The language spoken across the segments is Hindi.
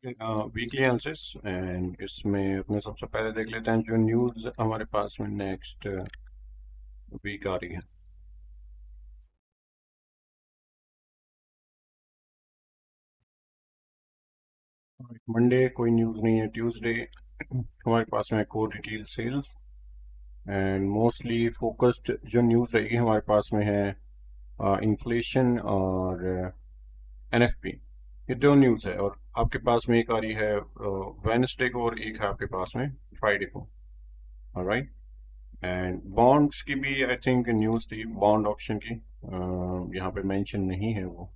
ओके, वीकली एनालिसिस एंड इसमें अपने सबसे पहले देख लेते हैं जो न्यूज़ हमारे पास में नेक्स्ट वीक आ रही है। मंडे कोई न्यूज़ नहीं है। ट्यूसडे हमारे पास में core retail sales and mostly focused जो न्यूज़ रहेगी हमारे पास में है इन्फ्लेशन और एनएफपी। ये दो न्यूज़ है और आपके पास में एक आ रही है वेनसडे को और एक है आपके पास में फ्राइडे को। ऑलराइट, एंड बॉन्ड्स की भी आई थिंक न्यूज़ थी बॉन्ड ऑप्शन की। यहाँ पे मेंशन नहीं है वो,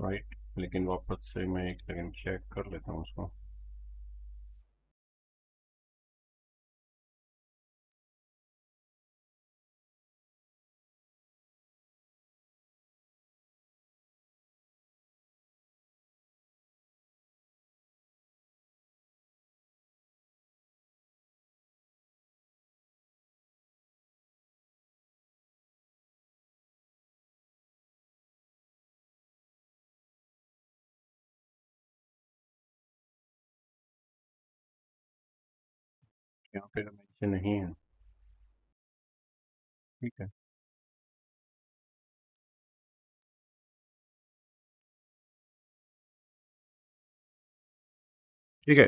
राइट। लेकिन वापस से मैं एक सेकंड चेक कर लेता हूँ उसको। यहाँ पे मेंशन नहीं है। ठीक है, ठीक है।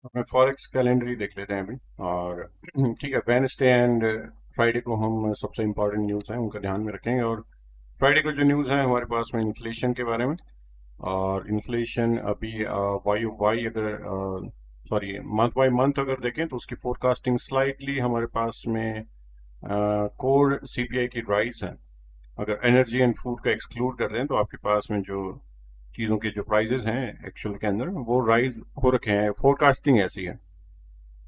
अपने फॉरेक्स कैलेंडर ही देख लेते हैं अभी। और ठीक है, वेनसडे एंड फ्राइडे को हम सबसे इम्पोर्टेंट न्यूज़ हैं उनका ध्यान में रखेंगे। और फ्राइडे को जो न्यूज़ है हमारे पास में इन्फ्लेशन के बारे में। और इन्फ्लेशन अभी वाई वाई अगर सॉरी मंथ बाय मंथ अगर देखें तो उसकी फोरकास्टिंग स्लाइटली हमारे पास में कोर सीपीआई की राइज है। अगर एनर्जी एंड फूड का एक्सक्लूड कर दें तो आपके पास में जो चीज़ों के जो प्राइजेस हैं एक्चुअल के अंदर वो राइज हो रखे हैं। फोरकास्टिंग ऐसी है।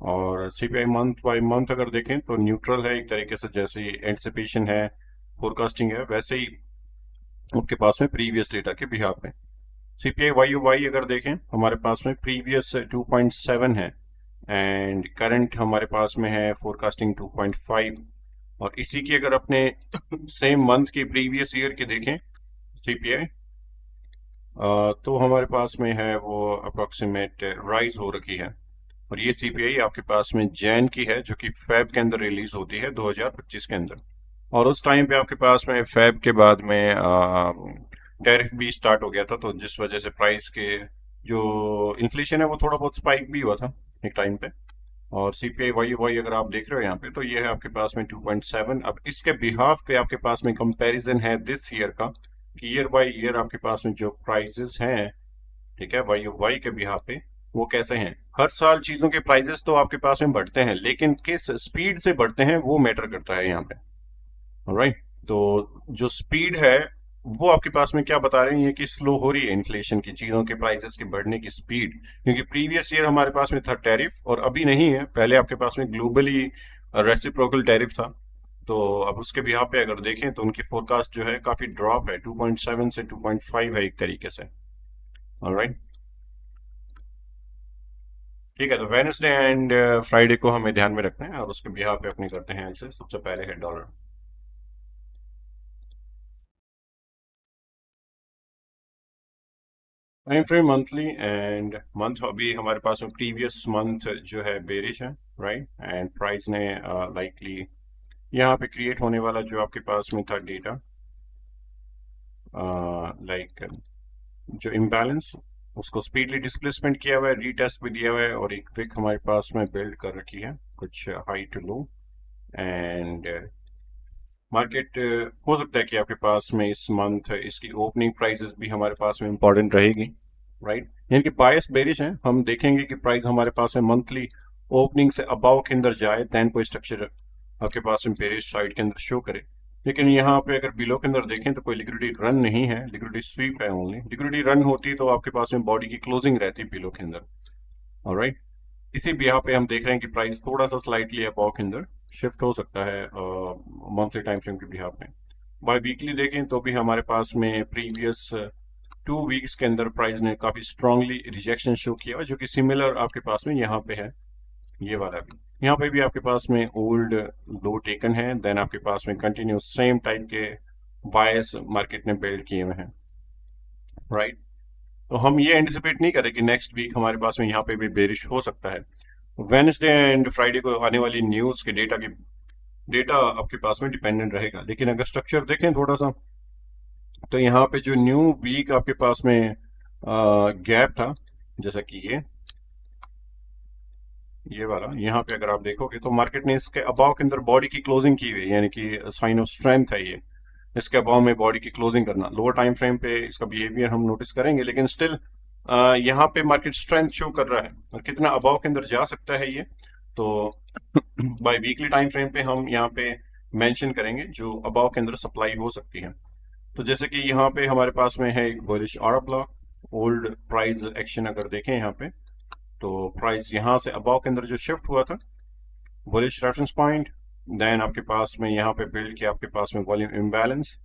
और सीपीआई मंथ बाय मंथ अगर देखें तो न्यूट्रल है एक तरीके से, जैसे एंटिसिपेशन है, फोरकास्टिंग है, वैसे ही आपके पास में प्रीवियस डेटा के बिहाफ में। सीपीआई वाई वाई अगर देखें हमारे पास में प्रीवियस 2.7 है एंड करंट हमारे पास में है फोरकास्टिंग 2.5। और इसी की अगर अपने सेम मंथ की प्रीवियस ईयर की देखें सीपीआई, तो हमारे पास में है वो अप्रोक्सीमेट राइज हो रखी है। और ये सीपीआई आपके पास में जैन की है जो कि फैब के अंदर रिलीज होती है 2025 के अंदर। और उस टाइम पे आपके पास में फैब के बाद में टैरिफ भी स्टार्ट हो गया था, तो जिस वजह से प्राइस के जो इन्फ्लेशन है वो थोड़ा बहुत स्पाइक भी हुआ था एक टाइम पे। और सीपीआई वाई वाई अगर आप देख रहे हो यहाँ पे तो ये है आपके पास में 2.7। अब इसके बिहाफ पे आपके पास में कंपैरिजन है दिस ईयर का कि ईयर बाय ईयर आपके पास में जो प्राइसेस हैं, ठीक है, वाई वाई के बिहाफ पे वो कैसे हैं। हर साल चीज़ों के प्राइसेस तो आपके पास में बढ़ते हैं, लेकिन किस स्पीड से बढ़ते हैं वो मैटर करता है यहाँ पे। ऑलराइट, तो जो स्पीड है वो आपके पास में क्या बता रही है कि स्लो हो रही है इन्फ्लेशन की, चीज़ों के प्राइसेस के बढ़ने की स्पीड। क्योंकि प्रीवियस ईयर हमारे पास में था टैरिफ और अभी नहीं है। पहले आपके पास में ग्लोबली रेसिप्रोकल टैरिफ था। तो अब उसके बिहाफ पे अगर देखें तो उनकी फोरकास्ट जो है काफ़ी ड्रॉप है, 2.7 से 2.5 है एक तरीके से। ऑलराइट, ठीक है। तो वेनसडे एंड फ्राइडे को हमें ध्यान में रखना है और उसके बिहाफ पे अपने करते हैं ऐसे। सबसे पहले है dollar. Time frame monthly and month अभी हमारे पास में प्रीवियस मंथ जो है बेरिश है, राइट। एंड प्राइस ने लाइकली यहाँ पे क्रिएट होने वाला जो आपके पास में था डेटा, लाइक जो इम्बैलेंस, उसको स्पीडली डिस्प्लेसमेंट किया हुआ है, रीटेस्ट भी दिया हुआ है और एक विक हमारे पास में बिल्ड कर रखी है कुछ high to low. And market हो सकता है कि आपके पास में इस मंथ इसकी ओपनिंग प्राइसेस भी हमारे पास में इंपॉर्टेंट रहेगी, राइट। यानी कि बायस बेरिश है। हम देखेंगे कि प्राइस हमारे पास में मंथली ओपनिंग से अबाव के अंदर जाए, देन कोई स्ट्रक्चर आपके पास में बेरिश साइड के अंदर शो करे। लेकिन यहाँ पे अगर बिलो के अंदर देखें तो कोई लिक्विडिटी रन नहीं है, लिक्विडिटी स्वीप है ओनली। लिक्विडिटी रन होती तो आपके पास में बॉडी की क्लोजिंग रहती बिलो के अंदर। ऑलराइट, इसी बिहाफ पे हम देख रहे हैं कि प्राइस थोड़ा सा स्लाइटली अबाव के अंदर शिफ्ट हो सकता है मंथली टाइम फ्रेम के बिहाफ में। बाय वीकली देखें तो भी हमारे पास में प्रीवियस 2 वीक्स के अंदर प्राइस ने काफ़ी स्ट्रांगली रिजेक्शन शो किया जो कि सिमिलर आपके पास में यहाँ पे है। ये वाला भी यहाँ पे भी आपके पास में ओल्ड लो टेकन है, देन आपके पास में कंटिन्यूस सेम टाइप के बायस मार्केट ने बिल्ड किए हुए हैं, राइट। तो हम ये एंटिसिपेट नहीं करें कि नेक्स्ट वीक हमारे पास में यहाँ पे भी बेरिश हो सकता है। वेनसडे एंड फ्राइडे को आने वाली न्यूज़ के डेटा आपके पास में डिपेंडेंट रहेगा। लेकिन अगर स्ट्रक्चर देखें थोड़ा सा, तो यहाँ पे जो न्यू वीक आपके पास में गैप था, जैसा कि ये वाला, यहाँ पे अगर आप देखोगे तो मार्केट ने इसके अबाव के अंदर बॉडी की क्लोजिंग की हुई है, यानी कि साइन ऑफ स्ट्रेंथ है ये। इसके अबाव में बॉडी की क्लोजिंग करना, लोअर टाइम फ्रेम पे इसका बिहेवियर हम नोटिस करेंगे, लेकिन स्टिल यहाँ पे मार्केट स्ट्रेंथ शो कर रहा है। और कितना अबाव के अंदर जा सकता है ये, तो बाय वीकली टाइम फ्रेम पे हम यहाँ पे मेंशन करेंगे जो अबाव के अंदर सप्लाई हो सकती है। तो जैसे कि यहाँ पे हमारे पास में है एक bullish order block, old price action अगर देखें यहाँ पे, तो प्राइस यहाँ से अबाव के अंदर जो शिफ्ट हुआ था, बुलिश रेफरेंस पॉइंट, देन आपके पास में यहाँ पे बिल्ड किया आपके पास में वॉल्यूम इम्बैलेंस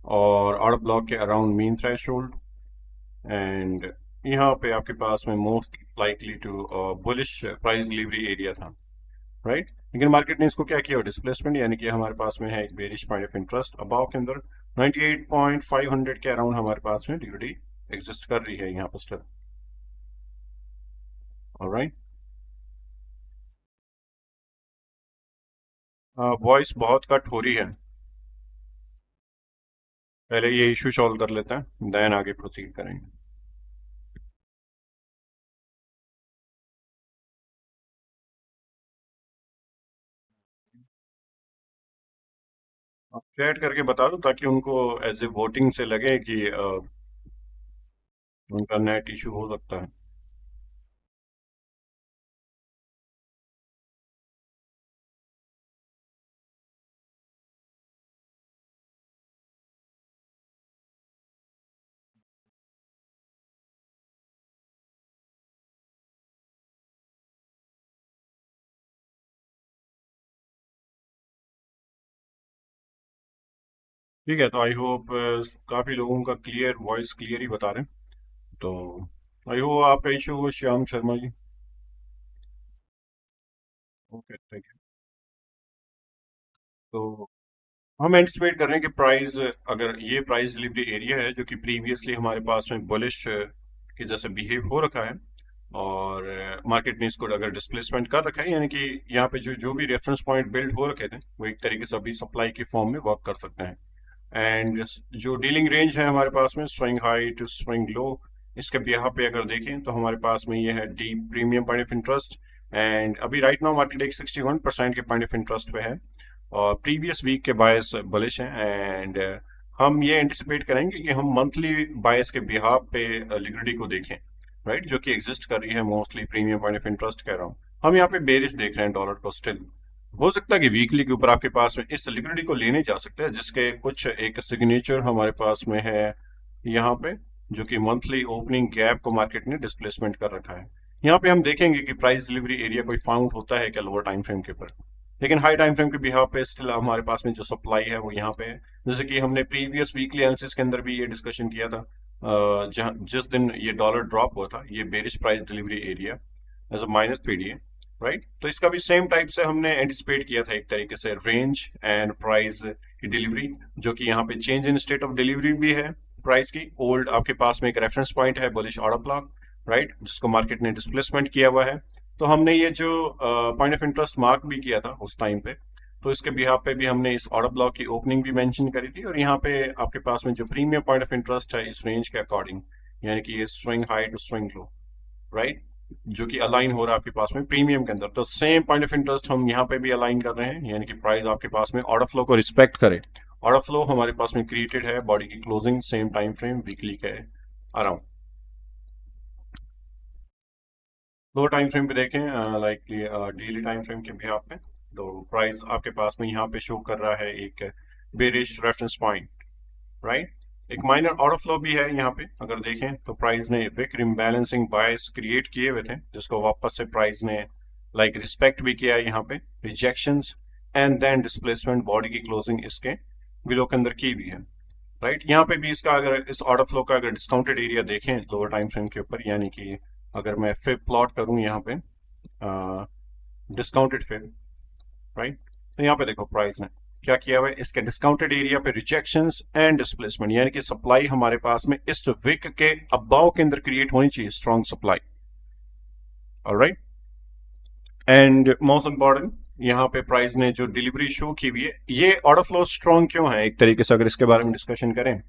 और ऑर्डर ब्लॉक के अराउंड मीन थ्रेशोल्ड, एंड यहाँ पे आपके पास में most likely to bullish price delivery area था, राइट। लेकिन मार्केट ने इसको क्या किया, डिस्प्लेसमेंट, यानी कि हमारे पास में है एक bearish point of interest above के अंदर 98.500 के अराउंड हमारे पास में लिक्विडिटी एग्जिस्ट कर रही है यहाँ पर स्टिल। ऑलराइट, वॉइस बहुत कट हो रही है, पहले ये इशू सॉल्व कर लेते हैं, देन आगे प्रोसीड करेंगे। आप चैट करके बता दो ताकि उनको एज ए वोटिंग से लगे कि उनका नेट इशू हो सकता है। ठीक है, तो आई होप काफ़ी लोगों का क्लियर वॉइस क्लियर ही बता रहे हैं, तो आई होप आपका इशू हो Shyam Sharma ji. Okay, thank you. तो हम एंटिसिपेट कर रहे हैं कि प्राइस, अगर ये प्राइस डिलीवरी एरिया है जो कि प्रीवियसली हमारे पास में बुलिश के जैसे बिहेव हो रखा है, और मार्केट ने इसको अगर डिस्प्लेसमेंट कर रखा है, यानी कि यहाँ पे जो जो भी रेफरेंस पॉइंट बिल्ड हो रखे थे वो एक तरीके से अभी सप्लाई की फॉर्म में वर्क कर सकते हैं। एंड जो डीलिंग रेंज है हमारे पास में swing high to swing low, इसके बिहाफ पे अगर देखें तो हमारे पास में ये है deep premium point of interest, and अभी राइट नाउ मार्केट एक 61% के पॉइंट ऑफ इंटरेस्ट पे है, और प्रीवियस वीक के बायस बुलिश हैं। एंड हम ये एंटिसिपेट करेंगे कि हम मंथली बायस के बिहाफ पे लिक्विडिटी को देखें, राइट, जो कि एग्जिस्ट कर रही है mostly premium point of interest कह रहा हूँ। हम यहाँ पे बेरिश देख रहे हैं डॉलर को स्टिल। हो सकता है कि वीकली के ऊपर आपके पास में इस लिक्विडिटी को लेने जा सकते हैं, जिसके कुछ एक सिग्नेचर हमारे पास में है यहाँ पे, जो कि मंथली ओपनिंग गैप को मार्केट ने डिस्प्लेसमेंट कर रखा है। यहाँ पे हम देखेंगे कि प्राइस डिलीवरी एरिया कोई फाउंड होता है क्या लोअर टाइम फ्रेम के ऊपर, लेकिन हाई टाइम फ्रेम के बिहाव पे स्टिल हमारे पास में जो सप्लाई है वो यहाँ पे है। जैसे कि हमने प्रीवियस वीकली एनालिसिस के अंदर भी ये डिस्कशन किया था, जहाँ जिस दिन ये डॉलर ड्रॉप हुआ था, ये bearish price delivery area as a minus PDA, right. तो इसका भी सेम टाइप से हमने एंटिसिपेट किया था एक तरीके से, रेंज एंड प्राइस की डिलीवरी, जो कि यहाँ पे change in state of delivery भी है प्राइस की। ओल्ड आपके पास में एक रेफरेंस पॉइंट है बुलिश ऑर्डर ब्लॉक, राइट, जिसको मार्केट ने डिस्प्लेसमेंट किया हुआ है। तो हमने ये जो पॉइंट ऑफ इंटरेस्ट मार्क भी किया था उस टाइम पे, तो इसके बिहाफ पे भी हमने इस ऑर्डर ब्लॉक की ओपनिंग भी मेंशन करी थी, और यहाँ पे आपके पास में जो प्रीमियम पॉइंट ऑफ इंटरेस्ट है इस रेंज के अकॉर्डिंग, यानी कि ये swing high to swing low, right, जो कि अलाइन हो रहा है आपके पास में प्रीमियम के अंदर। तो सेम पॉइंट ऑफ इंटरेस्ट हम यहाँ पे भी अलाइन कर रहे हैं, यानी कि प्राइस आपके पास में ऑर्डर फ्लो को रिस्पेक्ट करे। ऑर्डर फ्लो हमारे पास में क्रिएटेड है बॉडी की closing same time frame weekly के अराउंड। दो टाइम फ्रेम पे देखें, लाइकली डेली टाइम फ्रेम के भी पे, तो प्राइस आपके पास में यहाँ पे शो कर रहा है एक बेरिश रेफरेंस पॉइंट, राइट। एक माइनर ऑर्डर फ्लो भी है यहाँ पे अगर देखें, तो प्राइस ने विक रिम्बैलेंसिंग बायस क्रिएट किए हुए थे, जिसको वापस से प्राइस ने लाइक रिस्पेक्ट भी किया है यहाँ पे, rejections and then displacement body की क्लोजिंग इसके बिलो के अंदर की हुई है, राइट। यहाँ पे भी इसका अगर इस ऑर्डर फ्लो का अगर डिस्काउंटेड एरिया देखें लोअर टाइम फ्रेम के ऊपर, यानी कि अगर मैं फिब प्लॉट करूं यहाँ पे डिस्काउंटेड फिब, राइट, तो यहाँ पे देखो प्राइस ने क्या किया हुआ है, इसके डिस्काउंटेड एरिया पे रिजेक्शंस एंड डिस्प्लेसमेंट, यानी कि सप्लाई हमारे पास में इस विक के अबाव के अंदर क्रिएट होनी चाहिए, strong supply. Alright, and most important, यहाँ पे प्राइस ने जो डिलीवरी शो की हुई है, ये ऑर्डर फ्लो स्ट्रॉन्ग क्यों है एक तरीके से, अगर इसके बारे में डिस्कशन करें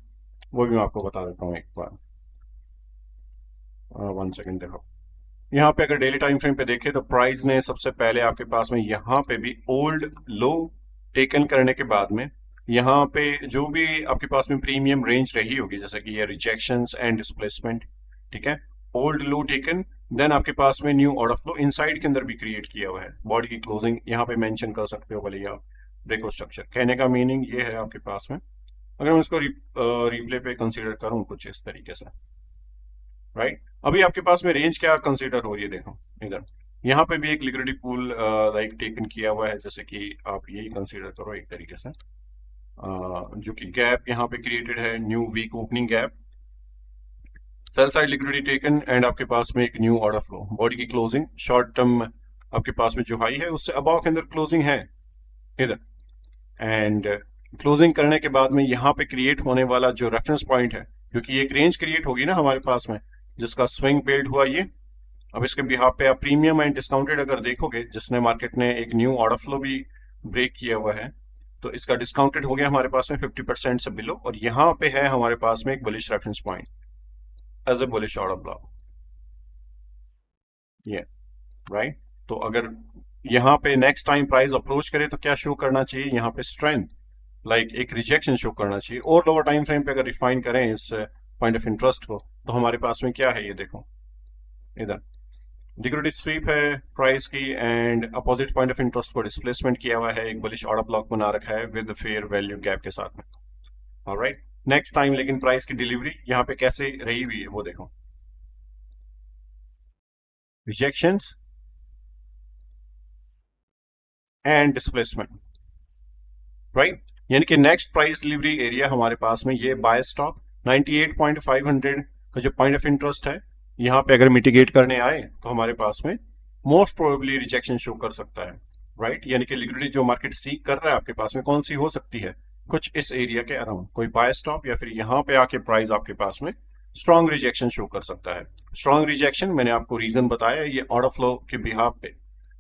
वो भी मैं आपको बता देता हूँ एक बार। 1 सेकेंड, देखो यहाँ पे अगर डेली टाइम फ्रेम पे देखें तो प्राइस ने सबसे पहले आपके पास में यहाँ पे भी ओल्ड लो टेकन करने के बाद में यहाँ पे जो भी आपके पास में प्रीमियम रेंज रही होगी, जैसे कि ये रिजेक्शंस एंड डिस्प्लेसमेंट, ठीक है, ओल्ड लो टेकन, देन आपके पास में न्यू ऑर्डर फ्लो इनसाइड के अंदर भी क्रिएट किया हुआ है। बॉडी की क्लोजिंग यहाँ पे मेंशन कर सकते हो भले आप, ब्रेको स्ट्रक्चर, कहने का मीनिंग ये है आपके पास में, अगर मैं इसको रिप्ले पे कंसीडर करूं कुछ इस तरीके से, राइट। अभी आपके पास में रेंज क्या कंसीडर हो रही है, देखो इधर यहाँ पे भी एक लिक्विडिटी पूल लाइक टेकन किया हुआ है, जैसे कि आप यही कंसीडर करो एक तरीके से, जो कि गैप यहाँ पे क्रिएटेड है, new week opening gap, sell side liquidity taken, and आपके पास में एक न्यू ऑर्डर फ्लो, बॉडी की क्लोजिंग शॉर्ट टर्म आपके पास में जो हाई है उससे अबाव के अंदर क्लोजिंग है इधर, एंड क्लोजिंग करने के बाद में यहाँ पे क्रिएट होने वाला जो रेफरेंस पॉइंट है, क्योंकि एक रेंज क्रिएट होगी ना हमारे पास में जिसका स्विंग बिल्ड हुआ ये, अब इसके बिहाफ पे आप प्रीमियम एंड डिस्काउंटेड अगर देखोगे, जिसने मार्केट ने एक न्यू ऑर्डर फ्लो भी ब्रेक किया हुआ है, तो इसका डिस्काउंटेड हो गया हमारे पास में 50% से बिलो, और यहाँ पे है हमारे पास में एक bullish reference point as a bullish order block, ये राइट। तो अगर यहाँ पे नेक्स्ट टाइम प्राइस अप्रोच करे तो क्या शो करना चाहिए, यहाँ पे स्ट्रेंथ लाइक एक रिजेक्शन शो करना चाहिए, और लोअर टाइम फ्रेम पे अगर रिफाइन करें इस पॉइंट ऑफ इंटरेस्ट को, तो हमारे पास में क्या है, ये देखो इधर लिक्विडिटी स्वीप है प्राइस की, and opposite point of interest को डिस्प्लेसमेंट किया हुआ है, एक बुलिश ऑर्डर ब्लॉक बना रखा है विद फेयर वैल्यू गैप के साथ में। ऑलराइट, नेक्स्ट टाइम लेकिन प्राइस की डिलीवरी यहाँ पे कैसे रही हुई है वो देखो, रिजेक्शंस एंड डिस्प्लेसमेंट, राइट, यानी कि नेक्स्ट प्राइस डिलीवरी एरिया हमारे पास में ये बाय स्टॉक 98.500 का जो पॉइंट ऑफ इंटरेस्ट है, यहाँ पे अगर मिटिगेट करने आए तो हमारे पास में मोस्ट प्रोबेबली रिजेक्शन शो कर सकता है, राइट, यानी कि लिक्विडिटी जो मार्केट सीक कर रहा है आपके पास में कौन सी हो सकती है, कुछ इस एरिया के अराउंड कोई बाय स्टॉप, या फिर यहाँ पे आके प्राइस आपके पास में स्ट्रॉन्ग रिजेक्शन शो कर सकता है। स्ट्रॉन्ग रिजेक्शन मैंने आपको रीजन बताया, ये ऑर्डर फ्लो के बिहाफ पे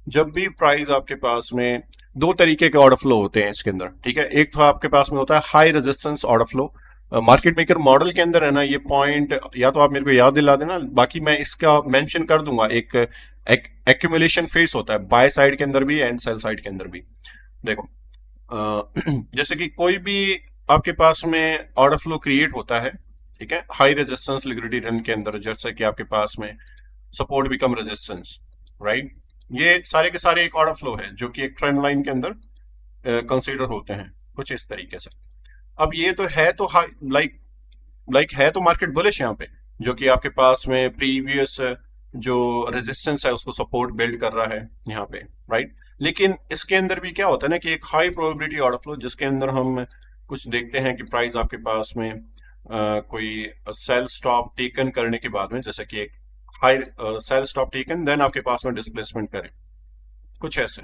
जब भी प्राइस आपके पास में दो तरीके के ऑर्डर फ्लो होते हैं इसके अंदर, ठीक है, एक तो आपके पास में होता है high resistance order flow, market maker model के अंदर है ना ये पॉइंट, या तो आप मेरे को याद दिला देना, बाकी मैं इसका मेंशन कर दूंगा, एक एक्यूमुलेशन फेस होता है बाय साइड के अंदर भी एंड सेल साइड के अंदर भी। देखो जैसे कि कोई भी आपके पास में ऑर्डर फ्लो क्रिएट होता है, ठीक है, हाई रेजिस्टेंस लिक्विडिटी रन के अंदर, जैसे कि आपके पास में सपोर्ट बिकम रेजिस्टेंस, राइट, ये सारे के सारे एक ऑर्डर फ्लो है जो कि एक ट्रेंड लाइन के अंदर कंसीडर होते हैं कुछ इस तरीके से। अब ये तो है तो लाइक है तो मार्केट बुलिश यहाँ पे, जो कि आपके पास में प्रीवियस जो रेजिस्टेंस है उसको सपोर्ट बिल्ड कर रहा है यहाँ पे, राइट, लेकिन इसके अंदर भी क्या होता है ना कि एक हाई प्रोबेबिलिटी ऑर्डर फ्लो जिसके अंदर हम कुछ देखते हैं कि प्राइस आपके पास में कोई सेल स्टॉप टेकन करने के बाद में, जैसे कि एक high sell stop taken then आपके पास में डिस्प्लेसमेंट करे कुछ ऐसे,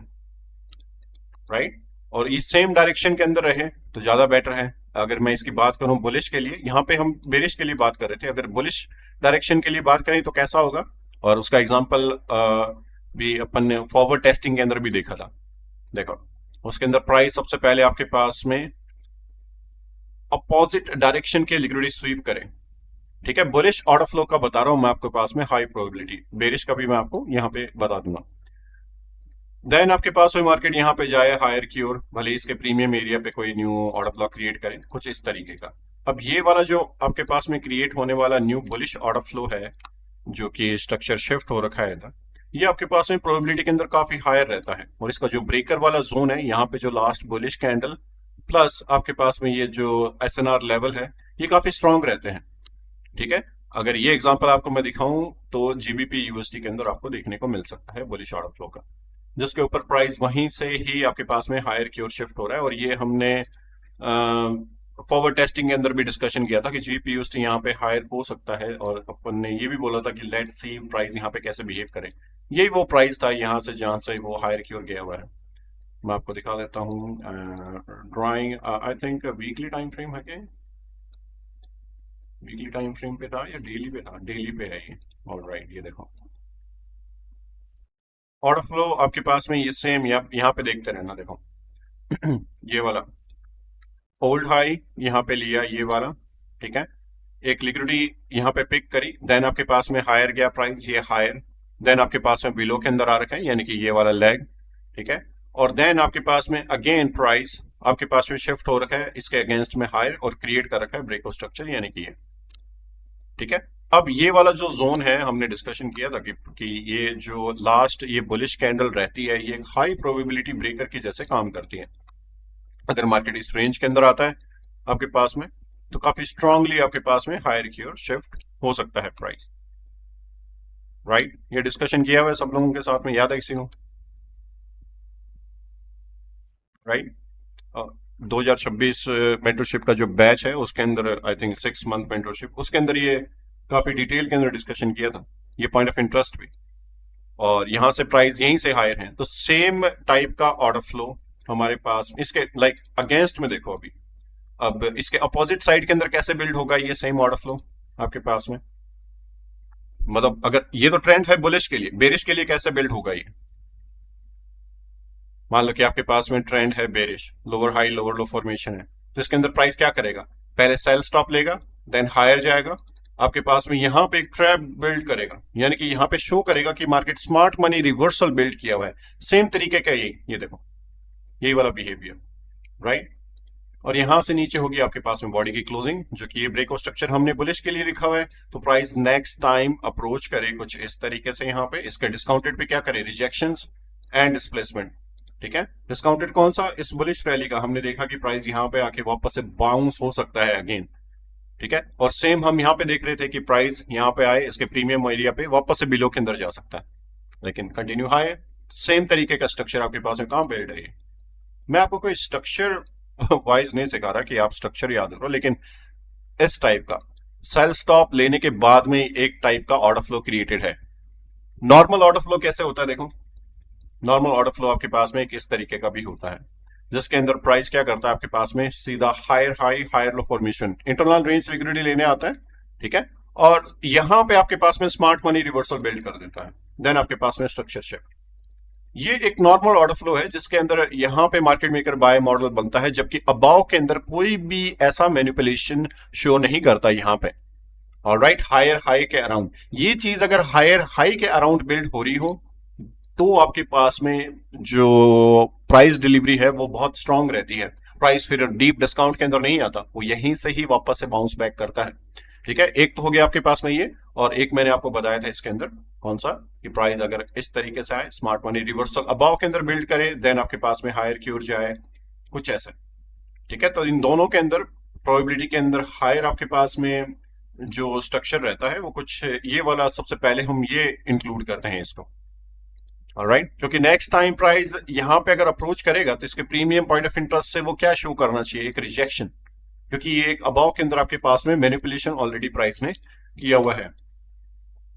राइट, और ये सेम डायरेक्शन के अंदर रहे तो ज्यादा बेटर है। अगर मैं इसकी बात करूं बुलिश के लिए, यहाँ पे हम बेरिश के लिए बात कर रहे थे, अगर बुलिश डायरेक्शन के लिए बात करें तो कैसा होगा, और उसका एग्जांपल भी अपन ने फॉरवर्ड टेस्टिंग के अंदर भी देखा था। देखो उसके अंदर प्राइस सबसे पहले आपके पास में अपोजिट डायरेक्शन के लिक्विडिटी स्वीप करें, ठीक है, बुलिश ऑर्डर फ्लो का बता रहा हूं मैं आपके पास में हाई प्रोबेबिलिटी, बेरिश का भी मैं आपको यहाँ पे बता दूंगा। देन आपके पास में मार्केट यहाँ पे जाए हायर की ओर, भले इसके प्रीमियम एरिया पे कोई न्यू ऑर्डर ब्लॉक क्रिएट करें कुछ इस तरीके का। अब ये वाला जो आपके पास में क्रिएट होने वाला न्यू बुलिश ऑर्डर फ्लो है जो कि स्ट्रक्चर शिफ्ट हो रखा है था, ये आपके पास में प्रोबेबिलिटी के अंदर काफी हायर रहता है, और इसका जो ब्रेकर वाला जोन है यहाँ पे जो लास्ट बुलिश कैंडल प्लस आपके पास में ये जो SNR लेवल है ये काफी स्ट्रांग रहते हैं, ठीक है। अगर ये एग्जांपल आपको मैं दिखाऊं तो GBP USD के अंदर आपको देखने को मिल सकता है बुलिश ऑर्डर फ्लो का, जिसके ऊपर प्राइस वहीं से ही आपके पास में हायर की ओर शिफ्ट हो रहा है, और ये हमने फॉरवर्ड टेस्टिंग के अंदर भी डिस्कशन किया था कि GBP USD यहाँ पे हायर हो सकता है, और अपन ने ये भी बोला था कि लेट्स सी प्राइस यहाँ पे कैसे बिहेव करे, यही वो प्राइस था यहाँ से जहाँ से वो हायर की ओर गया हुआ है। मैं आपको दिखा देता हूँ drawing. I think weekly time frame है क्या? वीकली टाइम फ्रेम पे था या डेली पे था? डेली पे है ये। ऑलराइट, ये देखो ऑर्डर फ्लो आपके पास में ये सेम यहाँ पे देखते रहना। देखो ये वाला ओल्ड हाई यहाँ पे लिया, ये वाला, ठीक है। एक लिक्विडिटी यहाँ पे पिक करी, देन आपके पास में हायर गया प्राइस, ये हायर, देन आपके पास में बिलो के अंदर आ रखा है यानी कि ये वाला लेग, ठीक है। और देन आपके पास में अगेन प्राइस आपके पास में शिफ्ट हो रखा है इसके अगेंस्ट में हायर और क्रिएट कर रखा है ब्रेकआउट स्ट्रक्चर यानी कि ये, ठीक है। अब ये वाला जो जोन है हमने डिस्कशन किया था कि ये जो लास्ट ये बुलिश कैंडल रहती है ये एक हाई प्रोबेबिलिटी ब्रेकर की जैसे काम करती है। अगर मार्केट इस रेंज के अंदर आता है आपके पास में तो काफी स्ट्रांगली आपके पास में हायर की ओर शिफ्ट हो सकता है प्राइस, राइट। ये डिस्कशन किया हुआ है सब लोगों के साथ में, याद है किसी को? राइट। 2026 मेंटरशिप का जो बैच है उसके अंदर आई थिंक 6 मंथ मेंटरशिप, उसके अंदर ये काफी डिटेल के अंदर डिस्कशन किया था, ये पॉइंट ऑफ इंटरेस्ट भी। और यहां से प्राइस यहीं से हायर है तो सेम टाइप का ऑर्डर फ्लो हमारे पास इसके लाइक अगेंस्ट में देखो अभी। अब इसके अपोजिट साइड के अंदर कैसे बिल्ड होगा ये सेम ऑर्डर फ्लो आपके पास में? मतलब अगर ये तो ट्रेंड है बुलिश के लिए, बेरिश के लिए कैसे बिल्ड होगा ये? मान लो कि आपके पास में ट्रेंड है बेरिश, लोअर हाई लोअर लो फॉर्मेशन है, तो इसके अंदर प्राइस क्या करेगा? पहले सेल स्टॉप लेगा, देन हायर जाएगा, आपके पास में यहां पे एक ट्रैप बिल्ड करेगा यानी कि यहां पे शो करेगा कि market smart money reversal build किया हुआ है। सेम तरीके का ये देखो यही वाला बिहेवियर, राइट। और यहां से नीचे होगी आपके पास में बॉडी की क्लोजिंग जो कि ये ब्रेकआउट स्ट्रक्चर हमने बुलिश के लिए लिखा हुआ है। तो प्राइस नेक्स्ट टाइम अप्रोच करे कुछ इस तरीके से, यहाँ पे इसके डिस्काउंटेड पे क्या करे? रिजेक्शंस एंड डिस्प्लेसमेंट, ठीक है। डिस्काउंटेड कौन सा? इस बुलिश रैली का हमने देखा कि प्राइस यहाँ पे आके वापस से बाउंस हो सकता है अगेन, ठीक है। और सेम हम यहाँ पे देख रहे थे कि प्राइस यहाँ पे आए इसके प्रीमियम एरिया पे वापस से बिलो के अंदर जा सकता है, लेकिन कंटिन्यू हाई है। सेम तरीके का स्ट्रक्चर आपके पास में कहां बिल्ड है? मैं आपको कोई स्ट्रक्चर वाइज नहीं सिखा रहा कि आप स्ट्रक्चर याद करो, लेकिन इस टाइप का सेल स्टॉप लेने के बाद में एक टाइप का ऑर्डर फ्लो क्रिएटेड है। नॉर्मल ऑर्डर फ्लो कैसे होता है देखो, नॉर्मल ऑर्डर फ्लो आपके पास में किस तरीके का भी होता है जिसके अंदर प्राइस क्या करता है आपके पास में सीधा higher high higher low formation internal range liquidity लेने आता है, ठीक है। और यहां पे आपके पास में स्मार्ट मनी रिवर्सल बिल्ड कर देता है, देन आपके पास में स्ट्रक्चर शिफ्ट। ये एक नॉर्मल ऑर्डर फ्लो है जिसके अंदर यहां पे मार्केट मेकर बाय मॉडल बनता है जबकि अबाव के अंदर कोई भी ऐसा मैनिपुलेशन शो नहीं करता यहां पे। और राइट, हायर हाई के अराउंड ये चीज अगर हायर हाई के अराउंड बिल्ड हो रही हो तो आपके पास में जो प्राइस डिलीवरी है वो बहुत स्ट्रांग रहती है। प्राइस फिर डीप डिस्काउंट के अंदर नहीं आता, वो यहीं से ही वापस से बाउंस बैक करता है, ठीक है। एक तो हो गया आपके पास में ये, और एक मैंने आपको बताया था इसके अंदर कौन सा, कि प्राइस अगर इस तरीके से आए स्मार्ट मनी रिवर्सल अबाव के अंदर बिल्ड करे देन आपके पास में हायर की ओर जाए, कुछ ऐसे, ठीक है। तो इन दोनों के अंदर प्रोबेबिलिटी के अंदर हायर आपके पास में जो स्ट्रक्चर रहता है वो कुछ ये वाला सबसे पहले हम ये इंक्लूड करते हैं इसको, ऑलराइट। क्योंकि नेक्स्ट टाइम प्राइस यहां पे अगर अप्रोच करेगा तो इसके प्रीमियम पॉइंट ऑफ इंटरेस्ट से वो क्या शो करना चाहिए? एक रिजेक्शन, क्योंकि ये एक अबाव के अंदर आपके पास में मैनिपुलेशन ऑलरेडी प्राइस ने किया हुआ है,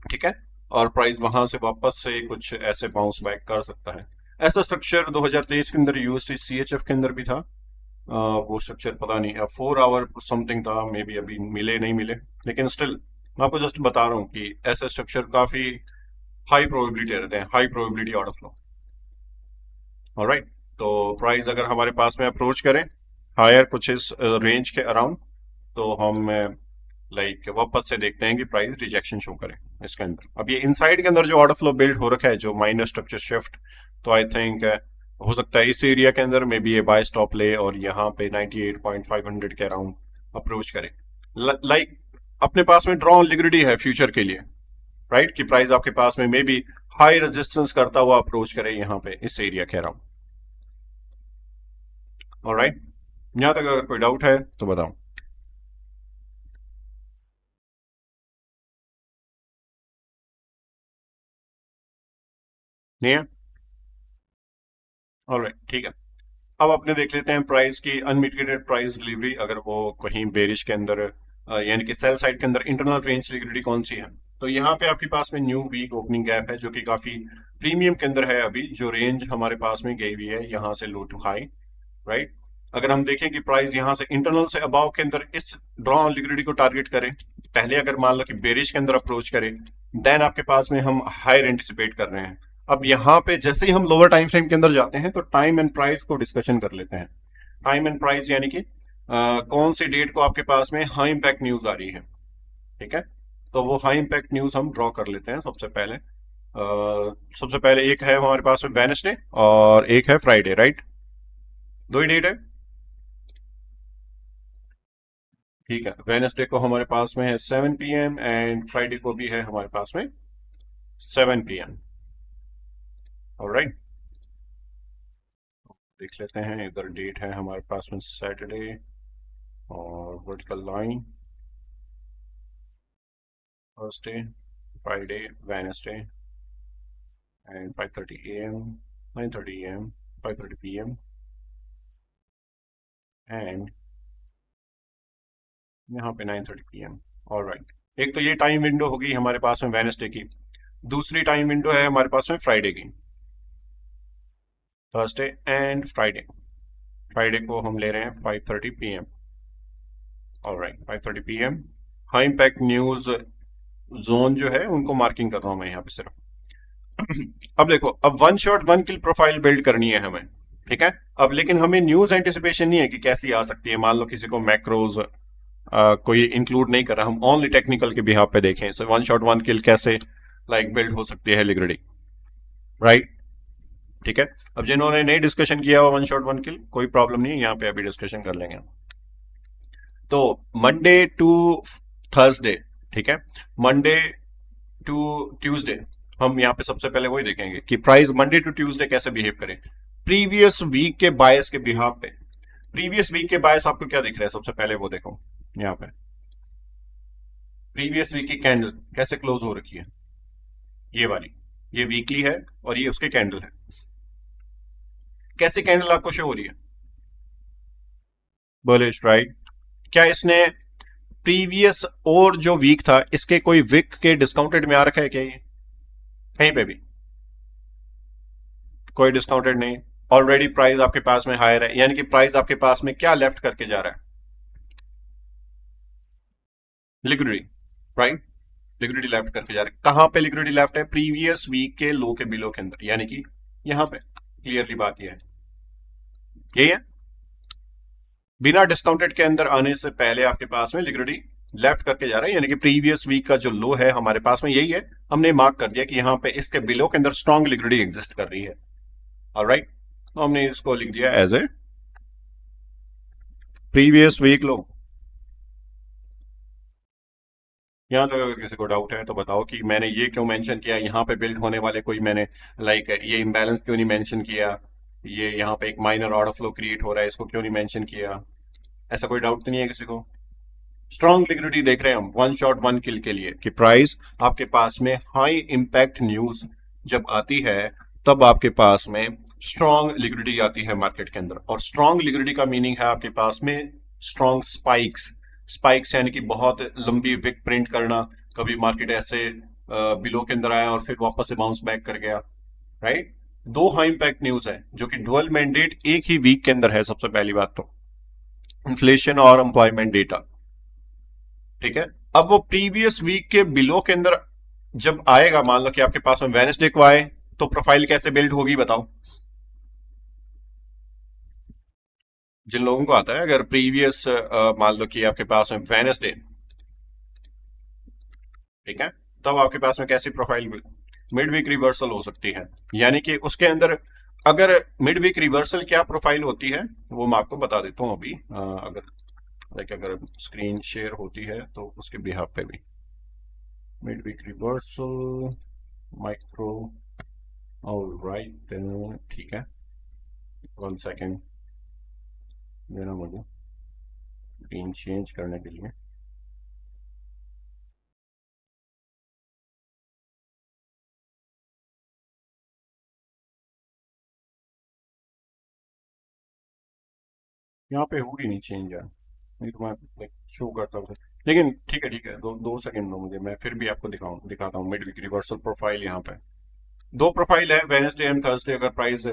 ठीक है। और प्राइस वहां से वापस से कुछ ऐसे बाउंस बैक कर सकता है। ऐसा स्ट्रक्चर 2023 के अंदर यूएसडी सीएचएफ के अंदर भी था। वो स्ट्रक्चर पता नहीं 4 आवर समथिंग था, मे बी अभी मिले नहीं मिले, लेकिन स्टिल मैं आपको जस्ट बता रहा हूँ कि ऐसे स्ट्रक्चर काफी हाई प्रोबेबिलिटी रहते हैं, high probability order flow, alright. तो प्राइस अगर हमारे पास में अप्रोच करें हायर कुछ इस रेंज के अराउंड तो हम लाइक वापस से देखते हैं कि प्राइस रिजेक्शन शो करे इसके अंदर। अब ये इनसाइड के अंदर जो ऑर्डर फ्लो बिल्ड हो रखा है जो माइनर स्ट्रक्चर शिफ्ट, तो आई थिंक हो सकता है इस एरिया के अंदर मे बी ये बाय स्टॉप ले और यहाँ पे 98.500 के अराउंड अप्रोच करे, लाइक अपने पास में ड्रॉ लिक्विडिटी है फ्यूचर के लिए, राइट। कि प्राइस आपके पास में मे बी हाई रेजिस्टेंस करता हुआ अप्रोच करे यहाँ पे इस एरिया के अराउंड, ऑलराइट। यहाँ तक अगर कोई डाउट है तो बताओ। नहीं है? ऑलराइट, ठीक है। अब अपने देख लेते हैं प्राइस की अनमिटिगेटेड प्राइस डिलीवरी, अगर वो कहीं बेरिश के अंदर यानी कि सेल साइड के अंदर इंटरनल रेंज लिक्विडिटी कौन सी है। तो यहाँ पे आपके पास में न्यू वीक ओपनिंग गैप है जो कि काफी प्रीमियम के अंदर है। अभी जो रेंज हमारे पास में गई हुई है यहाँ से लो टू हाई, राइट। अगर हम देखें कि प्राइस यहाँ से इंटरनल से अबाव के अंदर इस ड्रॉ ऑन लिक्विडिटी को टारगेट करें, पहले अगर मान लो कि बेरिश के अंदर अप्रोच करें, देन आपके पास में हम हायर एंटिसिपेट कर रहे हैं। अब यहाँ पे जैसे ही हम लोअर टाइम फ्रेम के अंदर जाते हैं तो टाइम एंड प्राइस को डिस्कशन कर लेते हैं। टाइम एंड प्राइस यानी कि कौन सी डेट को आपके पास में हाई इंपैक्ट न्यूज आ रही है, ठीक है। तो वो हाई इंपैक्ट न्यूज हम ड्रॉ कर लेते हैं। सबसे पहले एक है हमारे पास में वेडनेसडे और एक है फ्राइडे, राइट। दो ही डेट है, ठीक है। वेडनेसडे को हमारे पास में है 7 PM एंड फ्राइडे को भी है हमारे पास में 7 PM। ऑलराइट, देख लेते हैं। इधर डेट है हमारे पास में सैटरडे और vertical line Thursday, Friday, Wednesday and 5:30 AM, 9:30 AM, 5:30 PM and यहाँ पे 9:30 PM। ऑलराइट, एक तो ये टाइम विंडो होगी हमारे पास में वेडनेसडे की। दूसरी टाइम विंडो है हमारे पास में फ्राइडे की, थर्सडे एंड फ्राइडे। फ्राइडे को हम ले रहे हैं 5:30 PM। Alright, 5:30 PM। High impact news zone जो है उनको मार्किंग कर रहा हूं मैं यहाँ पे सिर्फ। अब देखो, अब वन शॉट वन किल प्रोफाइल बिल्ड करनी है हमें, ठीक है। अब लेकिन हमें न्यूज एंटिसिपेशन नहीं है कि कैसी आ सकती है। मान लो किसी को मैक्रोज कोई इंक्लूड नहीं कर रहा, हम ओनली टेक्निकल के बिहाफ पे देखें इसे, वन शॉट वन किल कैसे लाइक बिल्ड हो सकती है लिक्विडिटी, राइट, ठीक है। अब जिन्होंने नहीं डिस्कशन किया हुआ वन शॉट वन किल, कोई प्रॉब्लम नहीं है, यहाँ पे अभी डिस्कशन कर लेंगे। तो मंडे टू थर्सडे, ठीक है, मंडे टू ट्यूसडे, हम यहाँ पे सबसे पहले वही देखेंगे कि प्राइस मंडे टू ट्यूसडे कैसे बिहेव करे प्रीवियस वीक के बायस के बिहाफ पे। प्रीवियस वीक के बायस आपको क्या दिख रहा है, सबसे पहले वो देखो यहाँ पे। प्रीवियस वीक की कैंडल कैसे क्लोज हो रखी है, ये वाली, ये वीकली है और ये उसके कैंडल है। कैसी कैंडल आपको शो हो रही है, बुलिश, राइट। क्या इसने प्रीवियस और जो वीक था इसके कोई वीक के डिस्काउंटेड में आ रखा है क्या, ये कहीं पे भी कोई डिस्काउंटेड नहीं। ऑलरेडी प्राइस आपके पास में हायर है, यानी कि प्राइस आपके पास में क्या लेफ्ट करके जा रहा है, लिक्विडिटी, राइट। लिक्विडिटी लेफ्ट करके जा रहा है। कहां पे लिक्विडिटी लेफ्ट है, प्रीवियस वीक के लो के बिलो के अंदर, यानी कि यहां पे क्लियरली बात यह है, यही है। बिना डिस्काउंटेड के अंदर आने से पहले आपके पास में लिक्विडिटी लेफ्ट करके जा रहा है, यानी कि प्रीवियस वीक का जो लो है हमारे पास में यही है। हमने मार्क कर दिया कि यहाँ पे इसके बिलो के अंदर स्ट्रॉन्ग लिक्विडिटी एग्जिस्ट कर रही है। ऑलराइट, तो हमने इसको लिख दिया as a previous week low. यहाँ तक अगर किसी को डाउट है तो बताओ कि मैंने ये क्यों मेंशन किया, यहाँ पे बिल्ड होने वाले कोई मैंने लाइक ये इम्बैलेंस क्यों नहीं मेंशन किया, ये यहाँ पे एक माइनर ऑर्डर फ्लो क्रिएट हो रहा है इसको क्यों नहीं मेंशन किया। ऐसा कोई डाउट तो नहीं है किसी को। स्ट्रॉन्ग लिक्विडिटी देख रहे हैं हम वन शॉट वन किल के लिए कि प्राइस आपके पास में हाई इंपैक्ट न्यूज जब आती है तब आपके पास में स्ट्रॉन्ग लिक्विडिटी आती है मार्केट के अंदर। और स्ट्रॉन्ग लिक्विडिटी का मीनिंग है आपके पास में स्ट्रॉन्ग स्पाइक्स। स्पाइक्स यानी कि बहुत लंबी विक प्रिंट करना, कभी मार्केट ऐसे बिलो के अंदर आया और फिर वापस से बाउंस बैक कर गया, राइट। दो हाई इंपैक्ट न्यूज है जो कि डुअल मैंडेट एक ही वीक के अंदर है। सबसे पहली बात तो इन्फ्लेशन और एम्प्लॉयमेंट डेटा, ठीक है। अब वो प्रीवियस वीक के बिलो के अंदर जब आएगा, मान लो कि आपके पास में वेनेसडे को आए, तो प्रोफाइल कैसे बिल्ड होगी बताओ। जिन लोगों को आता है, अगर प्रीवियस मान लो कि आपके पास में वेनेसडे, ठीक है, तब आपके पास में कैसी प्रोफाइल, मिड वीक रिवर्सल हो सकती है। यानी कि उसके अंदर अगर मिड वीक रिवर्सल क्या प्रोफाइल होती है वो मैं आपको बता देता हूं अभी। अगर लाइक अगर स्क्रीन शेयर होती है तो उसके बिहाफ पे भी mid week reversal micro. Alright, ठीक है, 1 सेकेंड देना मुझे स्क्रीन चेंज करने के लिए। यहाँ पे होगी नहीं चेंज यार, नहीं तो मैं शो करता हूँ। लेकिन ठीक है, दो दो सेकंड दो मुझे, मैं फिर भी आपको दिखाता हूँ मिड वीक रिवर्सल प्रोफाइल। यहाँ पे दो प्रोफाइल है, वेडनेसडे एंड थर्सडे। अगर प्राइस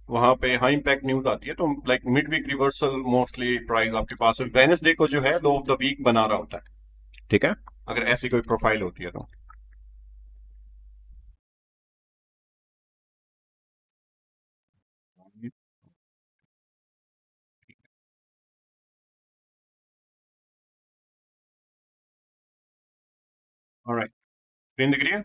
वहां पे हाई इंपैक्ट न्यूज आती है तो like mid week reversal mostly price आपके पास वेडनेसडे को जो है लो ऑफ द वीक बना रहा होता है। ठीक है, अगर ऐसी कोई प्रोफाइल होती है तो। ऑलराइट, स्क्रीन दिख रही है?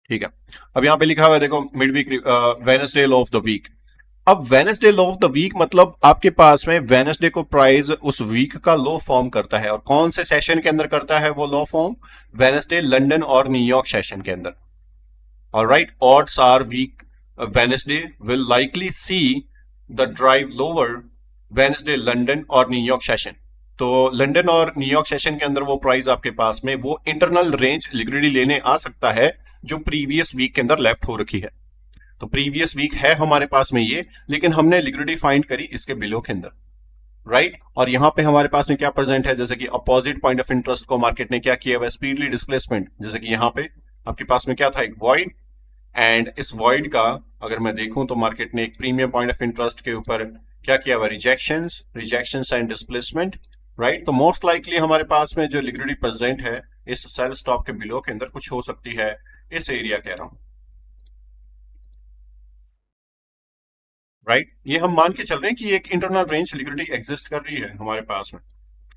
ठीक है, अब यहाँ पे लिखा हुआ है देखो, mid week Wednesday low of the week. अब Wednesday low of the week मतलब आपके पास में वेडनेसडे को प्राइस उस वीक का लो फॉर्म करता है, और कौन से सेशन के अंदर करता है वो लो फॉर्म? वेडनेसडे लंदन और न्यूयॉर्क सेशन के अंदर। Alright, odds are weak, Wednesday will likely see the drive lower Wednesday London और न्यूयॉर्क सेशन। तो लंदन और न्यूयॉर्क सेशन के अंदर वो प्राइस आपके पास में वो इंटरनल रेंज लिक्विडिटी लेने आ सकता है जो प्रीवियस वीक के अंदर लेफ्ट हो रखी है। तो प्रीवियस वीक है हमारे पास में ये, लेकिन हमने लिक्विडिटी फाइंड करी इसके बिलो के अंदर। राइट, और यहां पे हमारे पास में क्या प्रेजेंट है, जैसे कि अपोजिट पॉइंट ऑफ इंटरेस्ट को मार्केट ने क्या किया हुआ है, स्पीडली डिस्प्लेसमेंट। जैसे कि यहाँ पे आपके पास में क्या था, एक वॉइड, एंड इस वॉइड का अगर मैं देखूं तो मार्केट ने एक प्रीमियम पॉइंट ऑफ इंटरेस्ट के ऊपर क्या किया हुआ, रिजेक्शंस एंड डिस्प्लेसमेंट। राइट, तो मोस्ट लाइकली हमारे पास में जो लिक्विडिटी प्रेजेंट है इस सेल स्टॉक के बिलो के अंदर कुछ हो सकती है, इस एरिया कह रहा हूं। राइट, ये हम मान के चल रहे हैं कि एक इंटरनल रेंज लिक्विडिटी एग्जिस्ट कर रही है हमारे पास में।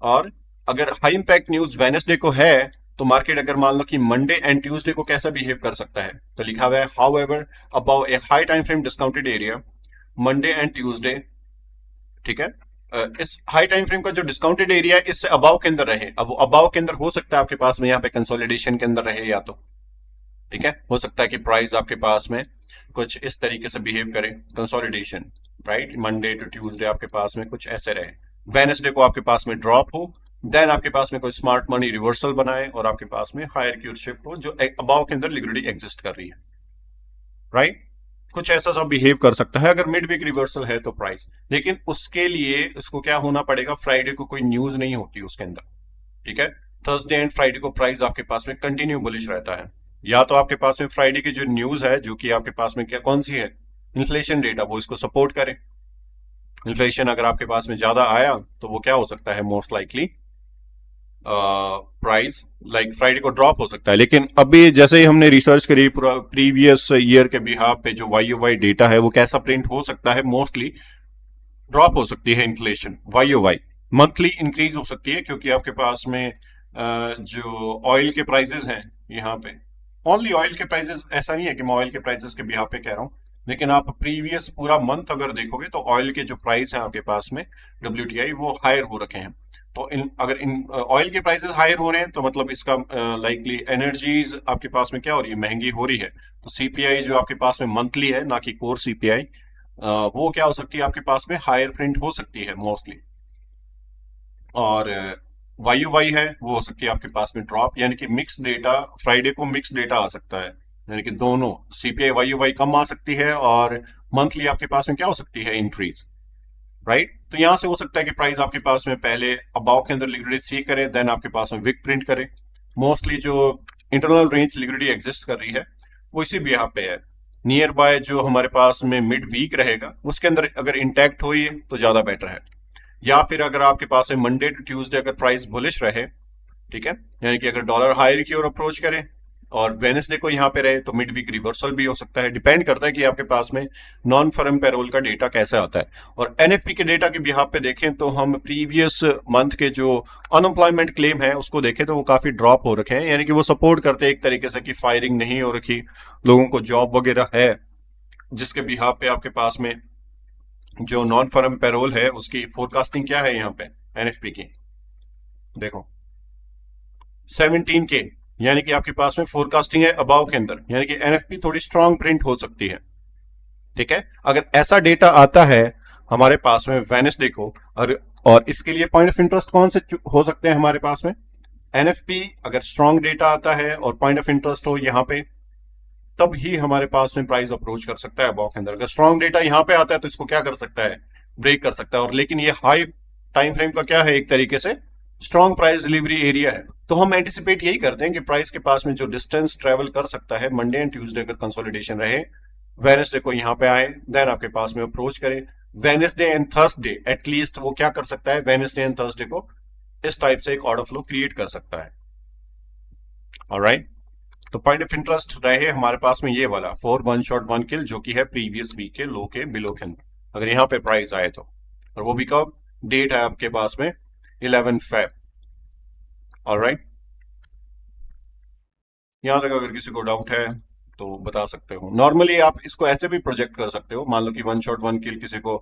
और अगर हाई इंपैक्ट न्यूज वेनेसडे को है तो मार्केट अगर मान लो कि मंडे एंड ट्यूसडे को कैसा बिहेव कर सकता है, तो लिखा हुआ है however above a high time frame discounted area Monday and Tuesday. ठीक है, इस हाई टाइम फ्रेम का जो डिस्काउंटेड एरिया इससे अबाव के अंदर रहे। अब वो अबाव के अंदर हो सकता है आपके पास में यहाँ पे कंसोलिडेशन के अंदर रहे, या तो ठीक है हो सकता है कि प्राइस आपके पास में कुछ इस तरीके से बिहेव करे, consolidation. Right, Monday to Tuesday आपके पास में कुछ ऐसे रहे, वेनेसडे को आपके पास में ड्रॉप हो, देन आपके पास में कोई स्मार्ट मनी रिवर्सल बनाए और आपके पास में हायर क्यूर शिफ्ट हो जो अबाव के अंदर लिक्विडिटी एग्जिस्ट कर रही है। राइट, कुछ ऐसा सब बिहेव कर सकता है अगर मिड वीक रिवर्सल है तो प्राइस। लेकिन उसके लिए उसको क्या होना पड़ेगा, फ्राइडे को कोई न्यूज नहीं होती उसके अंदर। ठीक है, थर्सडे एंड फ्राइडे को प्राइस आपके पास में कंटिन्यू बुलिश रहता है। या तो आपके पास में फ्राइडे की जो न्यूज है जो कि आपके पास में क्या कौन सी है, इन्फ्लेशन डेटा, वो इसको सपोर्ट करे। इन्फ्लेशन अगर आपके पास में ज्यादा आया तो वो क्या हो सकता है, most likely price like Friday को ड्रॉप हो सकता है। लेकिन अभी जैसे ही हमने रिसर्च करी पूरा प्रीवियस ईयर के बिहाफ पे जो वाई ओ वाई डेटा है वो कैसा प्रिंट हो सकता है, मोस्टली ड्रॉप हो सकती है inflation Y O Y, monthly increase हो सकती है, क्योंकि आपके पास में जो ऑयल के प्राइसेस हैं यहाँ पे, ओनली ऑयल के प्राइसेस, ऐसा नहीं है कि मैं ऑयल के प्राइसेस के बिहाफ पे कह रहा हूँ, लेकिन आप प्रीवियस पूरा मंथ अगर देखोगे तो ऑयल के जो प्राइस हैं आपके पास में डब्ल्यू वो हायर हो रखे हैं। तो इन अगर इन ऑयल के प्राइसेस हायर हो रहे हैं तो मतलब इसका लाइकली एनर्जीज आपके पास में क्या हो रही है, महंगी हो रही है। तो सीपीआई जो आपके पास में मंथली है, ना कि कोर सीपीआई, वो क्या हो सकती है आपके पास में हायर प्रिंट हो सकती है मोस्टली। और वाई वाई है वो हो सकती है आपके पास में ड्रॉप, यानी कि मिक्स डेटा, फ्राइडे को मिक्स डेटा आ सकता है, यानी कि दोनों सीपीआई वाई वाई कम आ सकती है और मंथली आपके पास में क्या हो सकती है, इंक्रीज। राइट, तो यहां से हो सकता है कि प्राइस आपके पास में पहले अबाव के अंदर लिक्विडिटी सी करे, देन आपके पास में विक प्रिंट करे। मोस्टली जो इंटरनल रेंज लिक्विडिटी एग्जिस्ट कर रही है वो इसी बिहाफ पे है। नियर बाय जो हमारे पास में मिड वीक रहेगा उसके अंदर अगर इंटैक्ट हुई है तो ज्यादा बेटर है। या फिर अगर आपके पास में मंडे टू ट्यूसडे अगर प्राइस बुलिश रहे, ठीक है, यानी कि अगर डॉलर हायर की ओर अप्रोच करे और वेनेसडे को यहाँ पे रहे तो मिड वीक रिवर्सल भी हो सकता है। डिपेंड करता है कि आपके पास में नॉन फर्म पैरोल का डेटा कैसा आता है। और एनएफपी के डेटा के बिहाफ पे देखें तो हम प्रीवियस मंथ के जो अनएम्प्लॉयमेंट क्लेम है उसको देखें तो वो काफी ड्रॉप हो रखे हैं, यानी कि वो सपोर्ट करते हैं एक तरीके से कि फायरिंग नहीं हो रखी, लोगों को जॉब वगैरह है, जिसके बिहाफ पे आपके पास में जो नॉन फर्म पैरोल है उसकी फोरकास्टिंग क्या है यहाँ पे एनएफपी की, देखो 17K, यानी कि आपके पास में फोरकास्टिंग है अबाव के अंदर, यानी कि एनएफपी थोड़ी स्ट्रांग प्रिंट हो सकती है। ठीक है, अगर ऐसा डेटा आता है हमारे पास में वेनेसडे को, और इसके लिए पॉइंट ऑफ इंटरेस्ट कौन से हो सकते हैं हमारे पास में, एनएफपी अगर स्ट्रांग डेटा आता है और पॉइंट ऑफ इंटरेस्ट हो यहाँ पे, तब ही हमारे पास में प्राइस अप्रोच कर सकता है अबाव के अंदर। अगर स्ट्रांग डेटा यहाँ पे आता है तो इसको क्या कर सकता है, ब्रेक कर सकता है। और लेकिन ये हाई टाइम फ्रेम का क्या है, एक तरीके से स्ट्रॉन्ग प्राइस डिलीवरी एरिया है। तो हम एंटिसिपेट यही करते हैं कि प्राइस के पास में जो डिस्टेंस ट्रेवल कर सकता है, मंडे एंड ट्यूसडे अगर कंसोलिडेशन रहे, वेनेसडे को यहाँ पे आए, देन आपके पास में अप्रोच करे, वेनेसडे एंड थर्सडे एटलीस्ट वो क्या कर सकता है, वेनेसडे एंड थर्सडे को इस टाइप से एक ऑर्डर फ्लो क्रिएट कर सकता है। ऑलराइट, तो पॉइंट ऑफ इंटरेस्ट रहे हमारे पास में ये वाला 4 वन शॉट वन किल, जो कि है प्रीवियस वीक के लो के बिलो के अंदर, अगर यहाँ पे प्राइस आए तो, और वो भी कब, डेट है आपके पास में 11 फेब। ऑलराइट, यहां तक अगर किसी को डाउट है तो बता सकते हो। नॉर्मली आप इसको ऐसे भी प्रोजेक्ट कर सकते हो, मान लो कि वन शॉट वन किल, किसी को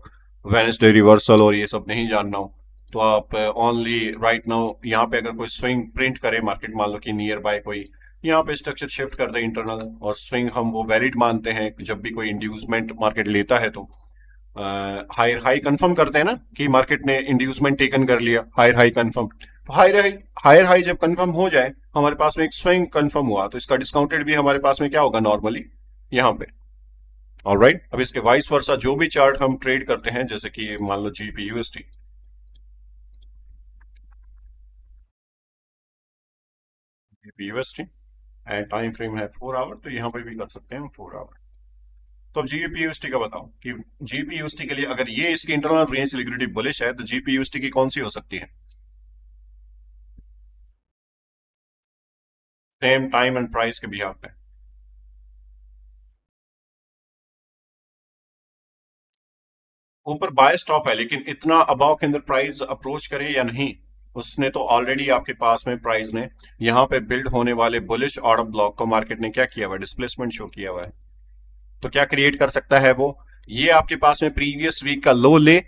वेनेसडे रिवर्सल और ये सब नहीं जानना हो, तो आप ओनली राइट नाउ यहाँ पे अगर कोई स्विंग प्रिंट करे मार्केट, मान लो कि नियर बाय कोई यहाँ पे स्ट्रक्चर शिफ्ट कर दे इंटरनल, और स्विंग हम वो वैलिड मानते हैं जब भी कोई इंड्यूसमेंट मार्केट लेता है, तो हायर हाई कंफर्म करते हैं ना कि मार्केट ने इंड्यूसमेंट टेकन कर लिया, हायर हाई कंफर्म। तो हायर हाई जब कंफर्म हो जाए, हमारे पास में एक स्विंग कंफर्म हुआ, तो इसका डिस्काउंटेड भी हमारे पास में क्या होगा नॉर्मली यहाँ पे। ऑलराइट, अब इसके वाइस वर्सा जो भी चार्ट हम ट्रेड करते हैं, जैसे कि मान लो जीपीयूएसटी, जीपीयूएसटी एंड टाइम फ्रेम है 4 आवर, तो यहाँ पे भी कर सकते हैं हम 4 आवर। तो अब जीपीयूएसटी का बताओ कि जीपीयूएसटी के लिए अगर ये इसकी इंटरनल रेंज लिक्विडिटी बुलिश है, तो जीपीयूएसटी की कौन सी हो सकती है सेम टाइम एंड प्राइस के बिहाफ पे। ऊपर बाय स्टॉप है, लेकिन इतना अबाव के अंदर प्राइस अप्रोच करे या नहीं, उसने तो ऑलरेडी आपके पास में प्राइस ने यहाँ पे बिल्ड होने वाले बुलिश ऑर्डर ब्लॉक को मार्केट ने क्या किया हुआ है, डिस्प्लेसमेंट शो किया हुआ है। तो क्या क्रिएट कर सकता है वो, ये आपके पास में प्रीवियस वीक का लो ले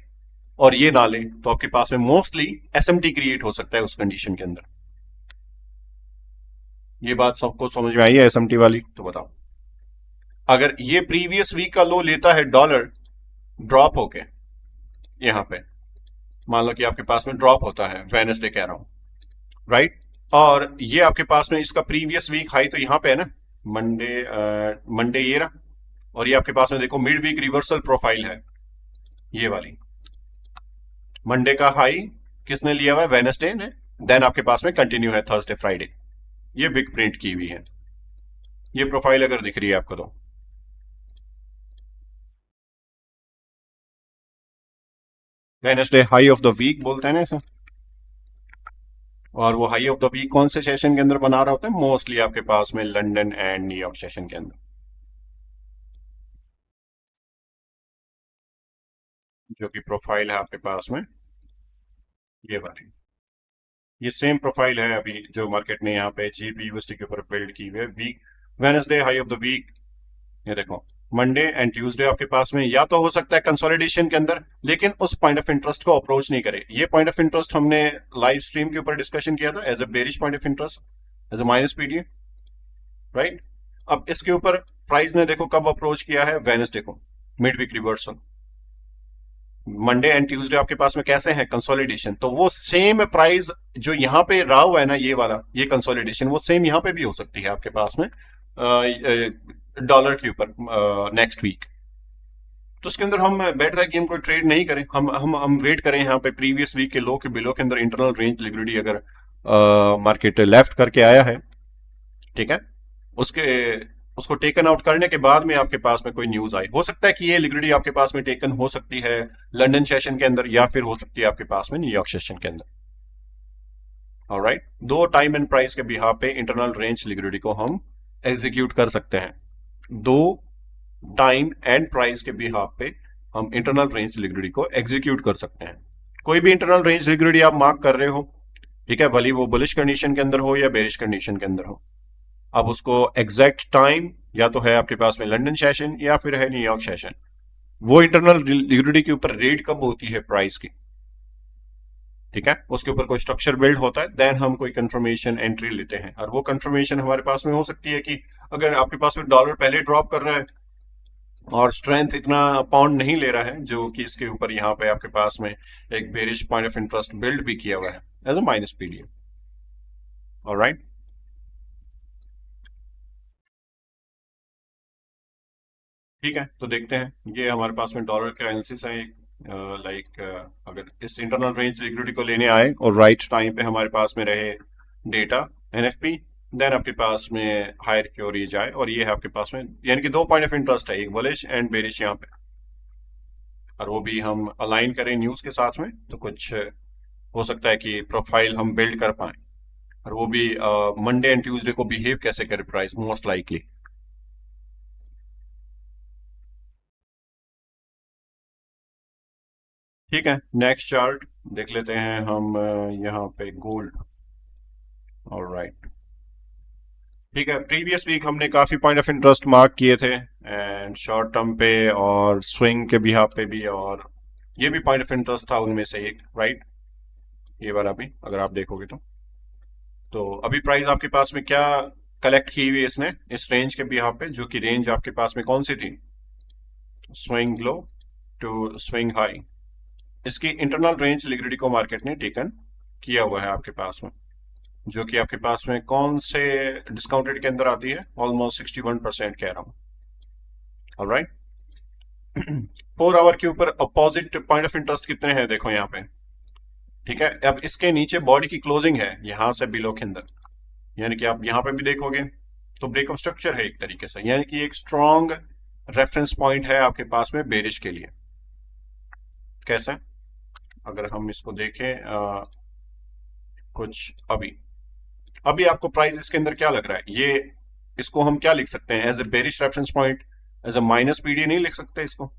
और ये ना ले, तो आपके पास में मोस्टली एसएमटी क्रिएट हो सकता है उस कंडीशन के अंदर। ये बात सबको समझ में आई है एसएमटी वाली, तो बताओ। अगर ये प्रीवियस वीक का लो लेता है डॉलर ड्रॉप होके यहाँ पे, मान लो कि आपके पास में ड्रॉप होता है, वेनेसडे कह रहा हूं, राइट, और ये आपके पास में इसका प्रीवियस वीक हाई तो यहाँ पे है ना, मंडे, मंडे ये रहा, और ये आपके पास में देखो मिड वीक रिवर्सल प्रोफाइल है, ये वाली मंडे का हाई किसने लिया हुआ है, वेनेसडे ने, देन आपके पास में कंटिन्यू है थर्सडे फ्राइडे, ये विक प्रिंट की हुई है, ये प्रोफाइल अगर दिख रही है आपको तो। Wednesday high of the week बोलते हैं ना इसे, और वो हाई ऑफ द वीक कौन से सेशन के अंदर बना रहा होता है, मोस्टली आपके पास में लंदन एंड न्यूयॉर्क सेशन के अंदर, जो कि प्रोफाइल है आपके पास में ये वाली, ये सेम प्रोफाइल है अभी जो मार्केट ने यहाँ पे जीपीयूएसटी के ऊपर बिल्ड की हुई है, week Wednesday high of the week. ये देखो मंडे एंड ट्यूसडे आपके पास में या तो हो सकता है कंसोलिडेशन के अंदर, लेकिन उस पॉइंट ऑफ इंटरेस्ट को अप्रोच नहीं करे। ये पॉइंट ऑफ इंटरेस्ट हमने लाइव स्ट्रीम के ऊपर डिस्कशन किया था as a bearish point of interest, as a minus PDA, right. अब इसके ऊपर प्राइस ने देखो कब अप्रोच किया है, वेनेसडे को, mid week reversal. Monday and Tuesday आपके पास में कैसे हैं, कंसोलिडेशन, तो वो सेम प्राइस जो यहाँ पे रहा हुआ है ना, ये वाला, ये कंसोलिडेशन वो सेम यहाँ पे भी हो सकती है आपके पास में डॉलर के ऊपर नेक्स्ट वीक। तो उसके अंदर हम बेटर है कि हम कोई ट्रेड नहीं करें, हम वेट करें यहाँ पे प्रीवियस वीक के लो के बिलो के अंदर इंटरनल रेंज लिक्विडिटी अगर मार्केट लेफ्ट करके आया है, ठीक है, उसके उसको टेकन आउट करने के बाद में आपके पास में कोई न्यूज आई, हो सकता है कि ये लिक्विडिटी आपके पास में टेकन हो सकती है लंदन सेशन के अंदर, या फिर हो सकती है आपके पास में न्यूयॉर्क सेशन के अंदर। ऑलराइट, दो टाइम एंड प्राइस के बिहाफ पे इंटरनल रेंज लिक्विडिटी को हम एग्जीक्यूट कर सकते हैं, दो टाइम एंड प्राइस के बिहाफ पे हम इंटरनल रेंज लिक्विडिटी को एग्जीक्यूट कर सकते हैं। कोई भी इंटरनल रेंज लिक्विडिटी आप मार्क कर रहे हो, ठीक है, भले वो बुलिश कंडीशन के अंदर हो या बेरिश कंडीशन के अंदर हो, अब उसको एग्जैक्ट टाइम या तो है आपके पास में लंदन सेशन या फिर है न्यूयॉर्क सेशन, वो इंटरनल लिक्विडिटी के ऊपर रेट कब होती है प्राइस की, ठीक है, उसके ऊपर कोई स्ट्रक्चर बिल्ड होता है, देन हम कोई कंफर्मेशन एंट्री लेते हैं, और वो कंफर्मेशन हमारे पास में हो सकती है कि अगर आपके पास में डॉलर पहले ड्रॉप कर रहा है और स्ट्रेंथ इतना पाउंड नहीं ले रहा है, जो कि इसके ऊपर यहाँ पे आपके पास में एक bearish point of interest build भी किया हुआ है as a minus PDF. Alright, ठीक है, तो देखते हैं, ये हमारे पास में डॉलर का एनालिसिस है, एक लाइक अगर इस इंटरनल रेंज लिक्विडिटी को लेने आए और राइट टाइम पे हमारे पास में रहे डेटा एनएफपी, देन आपके पास में हायर की ओर ये जाए, और ये है आपके पास में, यानी कि दो पॉइंट ऑफ इंटरेस्ट है, एक बुलिश एंड बेरिश यहाँ पे, और वो भी हम अलाइन करें न्यूज़ के साथ में तो कुछ हो सकता है कि प्रोफाइल हम बिल्ड कर पाए, और वो भी मंडे एंड ट्यूसडे को बिहेव कैसे करे प्राइस मोस्ट लाइकली। ठीक है, नेक्स्ट चार्ट देख लेते हैं हम, यहाँ पे गोल्ड। ऑलराइट, ठीक है, प्रीवियस वीक हमने काफी पॉइंट ऑफ इंटरेस्ट मार्क किए थे, एंड शॉर्ट टर्म पे और स्विंग के बिहाफ पे भी, और ये भी पॉइंट ऑफ इंटरेस्ट था उनमें से एक, राइट। ये वाला भी अगर आप देखोगे तो अभी प्राइस आपके पास में क्या कलेक्ट की हुई है इसने इस रेंज के बिहाफ पे, जो कि रेंज आपके पास में कौन सी थी, swing low to swing high. इसकी इंटरनल रेंज लिक्विडिटी को मार्केट ने टेकन किया हुआ है आपके पास में, जो कि आपके पास में कौन से डिस्काउंटेड के अंदर आती है, ऑलमोस्ट 61% कह रहा हूँ। ऑलराइट, 4 आवर के ऊपर अपोजिट पॉइंट ऑफ इंटरेस्ट कितने हैं देखो यहाँ पे। ठीक है, अब इसके नीचे बॉडी की क्लोजिंग है यहां से बिलो के अंदर, यानी कि आप यहां पे भी देखोगे तो ब्रेक ऑफ स्ट्रक्चर है एक तरीके से, यानी कि एक स्ट्रॉन्ग रेफरेंस पॉइंट है आपके पास में बेरिश के लिए। कैसे, अगर हम इसको देखें कुछ अभी अभी आपको प्राइस इसके अंदर क्या लग रहा है, ये इसको हम क्या लिख सकते हैं as a bearish reference point, as a minus PD नहीं लिख सकते इसको,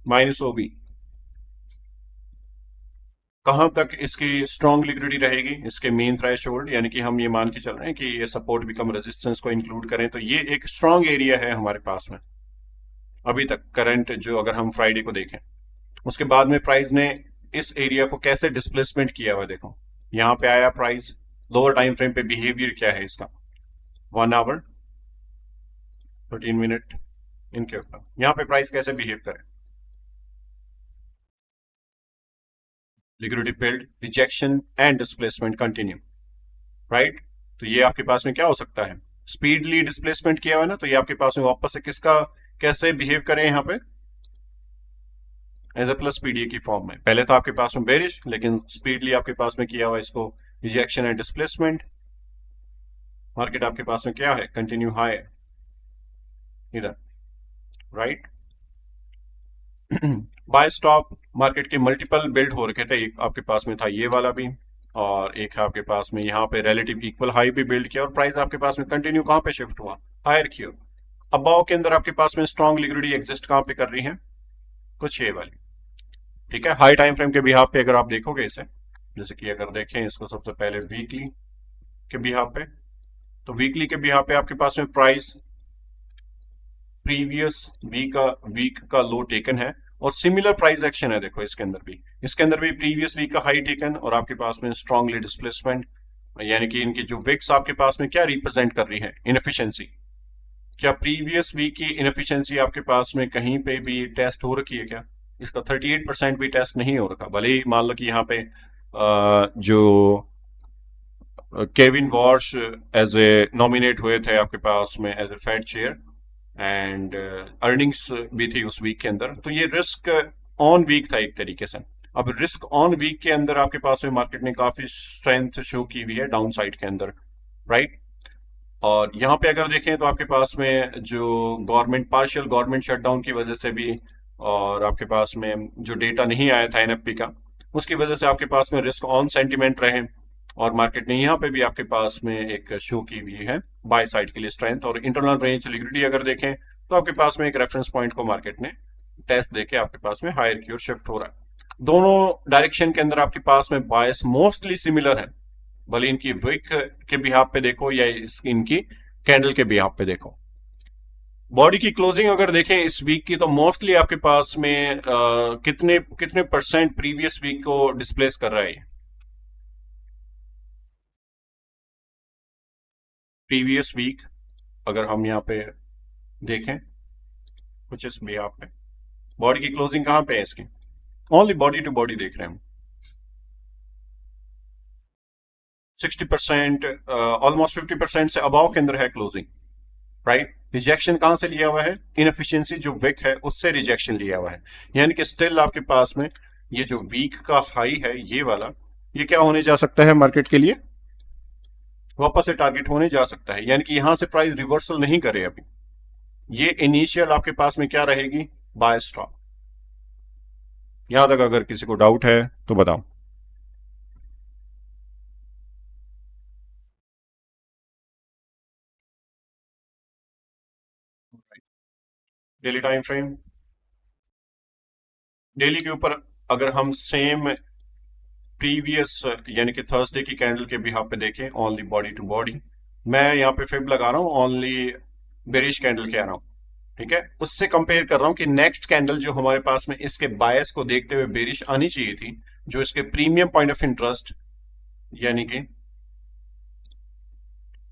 माइनस ओबी। कहां तक इसकी स्ट्रॉन्ग लिक्विडिटी रहेगी, इसके मेन थ्रेशोल्ड, यानी कि हम ये मान के चल रहे हैं कि ये सपोर्ट बिकम रेजिस्टेंस को इंक्लूड करें तो ये एक स्ट्रॉन्ग एरिया है हमारे पास में अभी तक करंट, जो अगर हम फ्राइडे को देखें। उसके बाद में प्राइस ने इस एरिया को कैसे डिस्प्लेसमेंट किया हुआ देखो, यहां पे आया प्राइस, लोअर टाइम फ्रेम पे बिहेवियर क्या है इसका, 1 आवर 13 मिनट इनके ऊपर, यहां पे प्राइस कैसे बिहेव करे, liquidity build, rejection and displacement continue, right. तो ये आपके पास में क्या हो सकता है, स्पीडली डिस्प्लेसमेंट किया हुआ है ना, तो ये आपके पास में वापस से किसका कैसे बिहेव करें यहाँ पे, एज ए प्लस पीडीए की फॉर्म में। पहले तो आपके पास में बेरिश, लेकिन स्पीडली आपके पास में किया हुआ इसको रिजेक्शन एंड डिस्प्लेसमेंट। मार्केट आपके पास में क्या है, कंटिन्यू हाई इधर, राइट। बाय स्टॉप मार्केट के मल्टीपल बिल्ड हो रखे थे, एक आपके पास में था ये वाला भी, और एक है आपके पास में यहाँ पे रिलेटिव इक्वल हाई भी बिल्ड किया, और प्राइस आपके पास में कंटिन्यू कहाँ पे शिफ्ट हुआ, हायर की ओर। अबाव के अंदर आपके पास में स्ट्रॉन्ग लिक्विडिटी एग्जिस्ट कहाँ पे कर रही है, कुछ ये वाली। ठीक है, हाई टाइम फ्रेम के बिहाफ पे अगर आप देखोगे इसे, जैसे कि अगर देखें इसको सबसे पहले वीकली के बिहाफ पे, तो वीकली के बिहाफ पे आपके पास में प्राइस प्रीवियस वीक का लो टेकन है, और सिमिलर प्राइस एक्शन है देखो इसके अंदर भी प्रीवियस वीक का हाई टेकन, और आपके पास में स्ट्रांगली डिस्प्लेसमेंट, यानी कि इनकी जो विक्स आपके पास में क्या रिप्रेजेंट कर रही है, इनएफिशिएंसी। क्या प्रीवियस वीक की इनएफिशिएंसी आपके पास में कहीं पे भी टेस्ट हो रखी है क्या, इसका 38% भी टेस्ट नहीं हो रखा, भले ही मान लो कि यहाँ पे जो Kevin Warsh as a nominate हुए थे आपके पास में as a Fed chair, and earnings भी थी उस वीक के अंदर, तो ये रिस्क ऑन वीक था एक तरीके से। अब रिस्क ऑन वीक के अंदर आपके पास में मार्केट ने काफी स्ट्रेंथ शो की हुई है डाउन साइड के अंदर, राइट। और यहाँ पे अगर देखें तो आपके पास में जो गवर्नमेंट पार्शियल गवर्नमेंट शटडाउन की वजह से भी, और आपके पास में जो डेटा नहीं आया था एनएफपी का, उसकी वजह से आपके पास में रिस्क ऑन सेंटिमेंट रहे, और मार्केट ने यहाँ पे भी आपके पास में एक शो की हुई है बाय साइड के लिए स्ट्रेंथ, और इंटरनल रेंज लिक्विडिटी अगर देखें तो आपके पास में एक रेफरेंस पॉइंट को मार्केट ने टेस्ट देके आपके पास में हायर की ओर शिफ्ट हो रहा है। दोनों डायरेक्शन के अंदर आपके पास में बायस मोस्टली सिमिलर है, भले इनकी विक के बिहाफ पे देखो या इनकी कैंडल के बिहाफ पे देखो। बॉडी की क्लोजिंग अगर देखें इस वीक की, तो मोस्टली आपके पास में कितने कितने परसेंट प्रीवियस वीक को डिस्प्लेस कर रहा है, प्रीवियस वीक अगर हम यहाँ पे देखें कुछ इस बिहाफ पे, बॉडी की क्लोजिंग कहां पे है इसकी, ओनली बॉडी टू बॉडी देख रहे हैं हम, 60%, ऑलमोस्ट 50% से अबाव के अंदर है क्लोजिंग, राइट। रिजेक्शन कहां से लिया हुआ है? इनएफिशिएंसी जो विक है उससे रिजेक्शन लिया हुआ है, यानी कि स्टिल आपके पास में ये जो वीक का हाई है ये वाला, ये क्या होने जा सकता है मार्केट के लिए? वापस से टारगेट होने जा सकता है, यानी कि यहां से प्राइस रिवर्सल नहीं करे अभी। ये इनिशियल आपके पास में क्या रहेगी? Buy stop. यहां तक अगर किसी को डाउट है तो बताओ। डेली टाइम फ्रेम, डेली के ऊपर अगर हम सेम प्रीवियस यानी कि थर्सडे की कैंडल के बिहाफ पे देखें, ओनली बॉडी टू बॉडी, मैं यहाँ पे फिब लगा रहा हूँ, ओनली बेरिश कैंडल कह रहा हूँ, ठीक है। उससे कंपेयर कर रहा हूँ कि नेक्स्ट कैंडल जो हमारे पास में इसके बायस को देखते हुए बेरिश आनी चाहिए थी, जो इसके प्रीमियम पॉइंट ऑफ इंटरेस्ट, यानी कि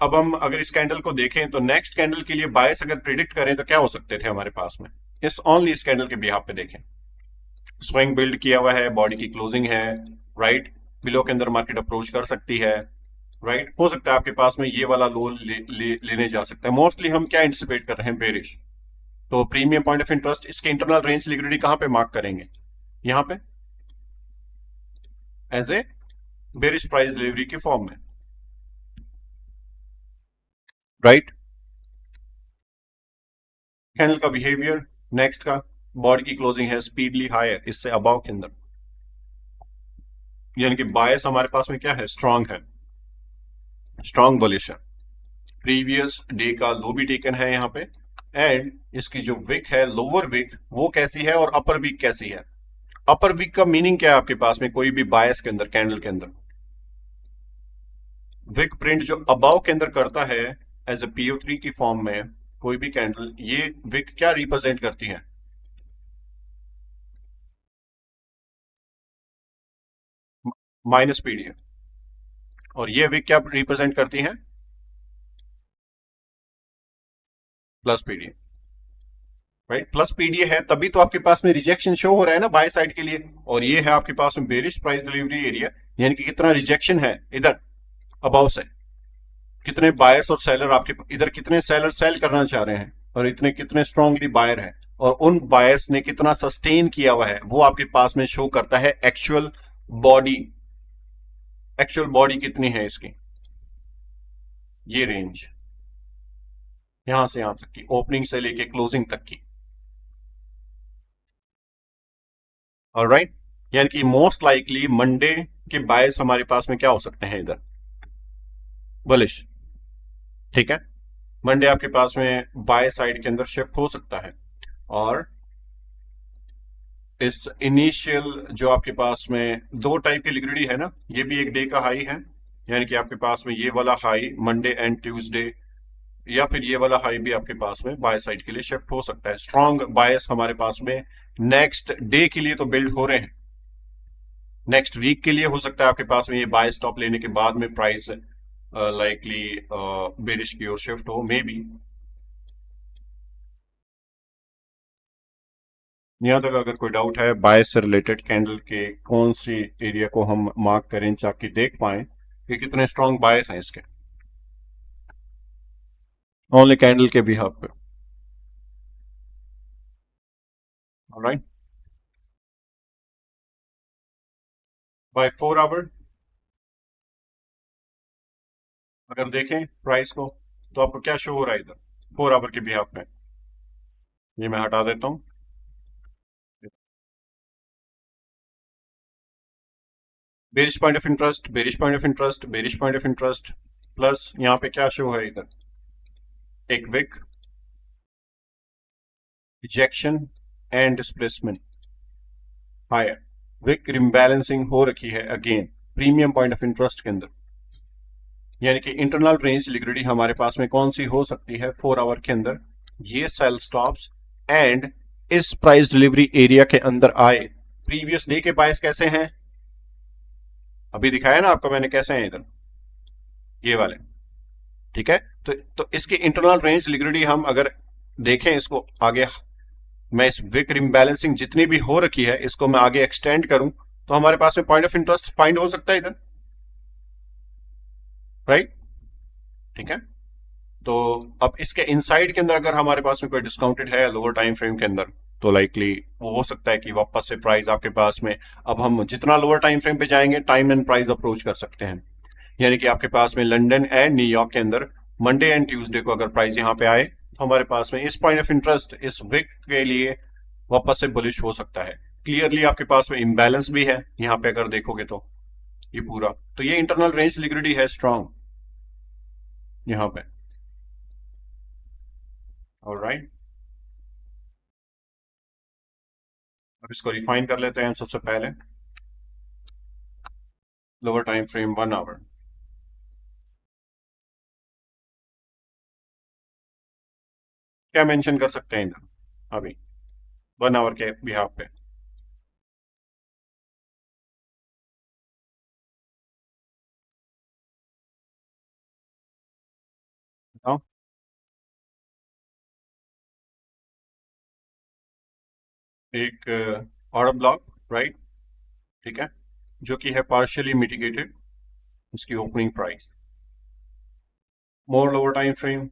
अब हम अगर इस कैंडल को देखें तो नेक्स्ट कैंडल के लिए बायस अगर प्रिडिक्ट करें तो क्या हो सकते थे हमारे पास में, इस ओनली इस कैंडल के बिहाफ पे देखें। स्विंग बिल्ड किया हुआ है, बॉडी की क्लोजिंग है, राइट, बिलो के अंदर मार्केट अप्रोच कर सकती है, राइट, हो सकता है आपके पास में ये वाला लो लेने जा सकता है। मोस्टली हम क्या एंटिसिपेट कर रहे हैं? बेरिश। तो प्रीमियम पॉइंट ऑफ इंटरेस्ट, इसके इंटरनल रेंज लिक्विडिटी कहां पे मार्क करेंगे? यहां पे as a bearish price delivery के फॉर्म में, राइट। कैंडल का बिहेवियर, नेक्स्ट का बॉडी की क्लोजिंग है स्पीडली हायर, इससे अबाव के अंदर, यानी कि बायस हमारे पास में क्या है? स्ट्रांग है, स्ट्रांग बुलिश है। प्रीवियस डे का लो भी टेकन है यहाँ पे, एंड इसकी जो विक है, लोअर विक, वो कैसी है और अपर विक कैसी है? अपर विक का मीनिंग क्या है आपके पास में कोई भी बायस के अंदर, कैंडल के अंदर? विक प्रिंट जो अबाव के अंदर करता है एज ए PO3 की फॉर्म में कोई भी कैंडल, ये विक क्या रिप्रेजेंट करती है? Minus PD. और ये विक क्या रिप्रेजेंट करती है? Plus PD, right. Plus PDA है तभी तो आपके पास में रिजेक्शन शो हो रहा है ना बाय साइड के लिए, और ये है आपके पास में बेरिश प्राइस डिलीवरी एरिया, यानी कि कितना रिजेक्शन है इधर अबाव से, कितने बायर्स और सेलर आपके इधर, कितने सेलर सेल करना चाह रहे हैं और इतने कितने स्ट्रांगली बायर हैं, और उन बायर्स ने कितना सस्टेन किया हुआ है, वो आपके पास में शो करता है एक्चुअल बॉडी। एक्चुअल बॉडी कितनी है इसकी? ये रेंज यहां से यहां तक की, ओपनिंग से लेके क्लोजिंग तक की, ऑलराइट। यानी कि मोस्ट लाइकली मंडे के बायस हमारे पास में क्या हो सकते हैं? इधर बुलिश, ठीक है। मंडे आपके पास में बाय साइड के अंदर शिफ्ट हो सकता है, और इस इनिशियल जो आपके पास में दो टाइप की लिक्विडिटी है ना, ये भी एक डे का हाई है, यानी कि आपके पास में ये वाला हाई मंडे एंड ट्यूसडे, या फिर ये वाला हाई भी आपके पास में बाय साइड के लिए शिफ्ट हो सकता है। स्ट्रॉन्ग बायस हमारे पास में नेक्स्ट डे के लिए तो बिल्ड हो रहे हैं, नेक्स्ट वीक के लिए हो सकता है आपके पास में ये बाय स्टॉप लेने के बाद में प्राइस लाइकली बेरिश की ओर शिफ्ट हो, मे बी। यहाँ तक अगर कोई डाउट है बाय से रिलेटेड, कैंडल के कौन सी एरिया को हम मार्क करें ताकि देख पाए कि कितने स्ट्रॉन्ग बायस हैं इसके, ओनली कैंडल के बिहाफ पे, ऑलराइट। बाय 4 आवर अगर देखें प्राइस को, तो आपको क्या शो हो रहा है इधर 4 आवर के बिहाफ में? ये मैं हटा देता हूं। Bearish point of interest, bearish point of interest, bearish point of interest, plus यहां पे क्या शो है इधर? एक wick, rejection and displacement higher, wick rebalancing हो रखी है again premium point of interest के अंदर, यानी कि इंटरनल रेंज लिक्विडिटी हमारे पास में कौन सी हो सकती है 4 आवर के अंदर? ये सेल स्टॉप्स एंड इस प्राइस डिलीवरी एरिया के अंदर आए। प्रीवियस डे के बायस कैसे हैं? अभी दिखाया ना आपको मैंने कैसे हैं इधर, ये वाले, ठीक है। तो इसकी इंटरनल रेंज लिक्विडिटी हम अगर देखें इसको आगे, मैं इस विक रिबैलेंसिंग जितनी भी हो रखी है इसको मैं आगे एक्सटेंड करूं, तो हमारे पास में पॉइंट ऑफ इंटरेस्ट फाइंड हो सकता है इधर, राइट, ठीक है। तो अब इसके इनसाइड के अंदर अगर हमारे पास में कोई डिस्काउंटेड है लोअर टाइम फ्रेम के अंदर, तो लाइकली वो हो सकता है कि वापस से प्राइस आपके पास में, अब हम जितना लोअर टाइम फ्रेम पे जाएंगे टाइम एंड प्राइस अप्रोच कर सकते हैं। यानी कि आपके पास में लंदन एंड न्यूयॉर्क के अंदर मंडे एंड ट्यूसडे को अगर प्राइस यहाँ पे आए तो हमारे पास में इस पॉइंट ऑफ इंटरेस्ट इस वीक के लिए वापस से बुलिश हो सकता है। क्लियरली आपके पास में इम्बैलेंस भी है यहाँ पे अगर देखोगे तो ये पूरा, तो ये इंटरनल रेंज लिक्विडिटी है स्ट्रांग यहाँ पे। ऑलराइट, अब इसको रिफाइन कर लेते हैं सबसे पहले। लोअर टाइम फ्रेम 1 आवर, क्या मेंशन कर सकते हैं इधर अभी 1 आवर के बिहाफ पे? बताओ। एक ऑर्डर ब्लॉक, राइट, ठीक है, जो कि है पार्शियली मिटिगेटेड, इसकी opening price. More lower time frame,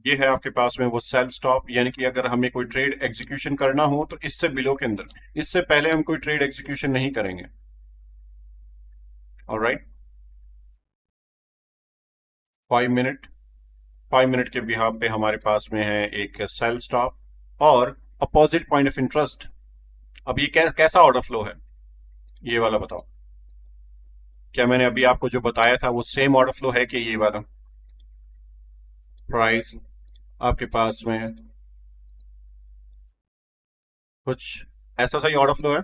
ये है आपके पास में वो सेल स्टॉप, यानी कि अगर हमें कोई ट्रेड एग्जीक्यूशन करना हो तो इससे बिलो के अंदर, इससे पहले हम कोई ट्रेड एग्जीक्यूशन नहीं करेंगे। ऑलराइट, 5 मिनट, 5 मिनट के बिहाफ पे हमारे पास में है एक सेल स्टॉप और अपोजिट पॉइंट ऑफ इंटरेस्ट। अब ये कैसा ऑर्डर फ्लो है ये वाला बताओ? क्या मैंने अभी आपको जो बताया था वो सेम ऑर्डर फ्लो है कि ये वाला प्राइस आपके पास में कुछ ऐसा सही ऑर्डर फ्लो है?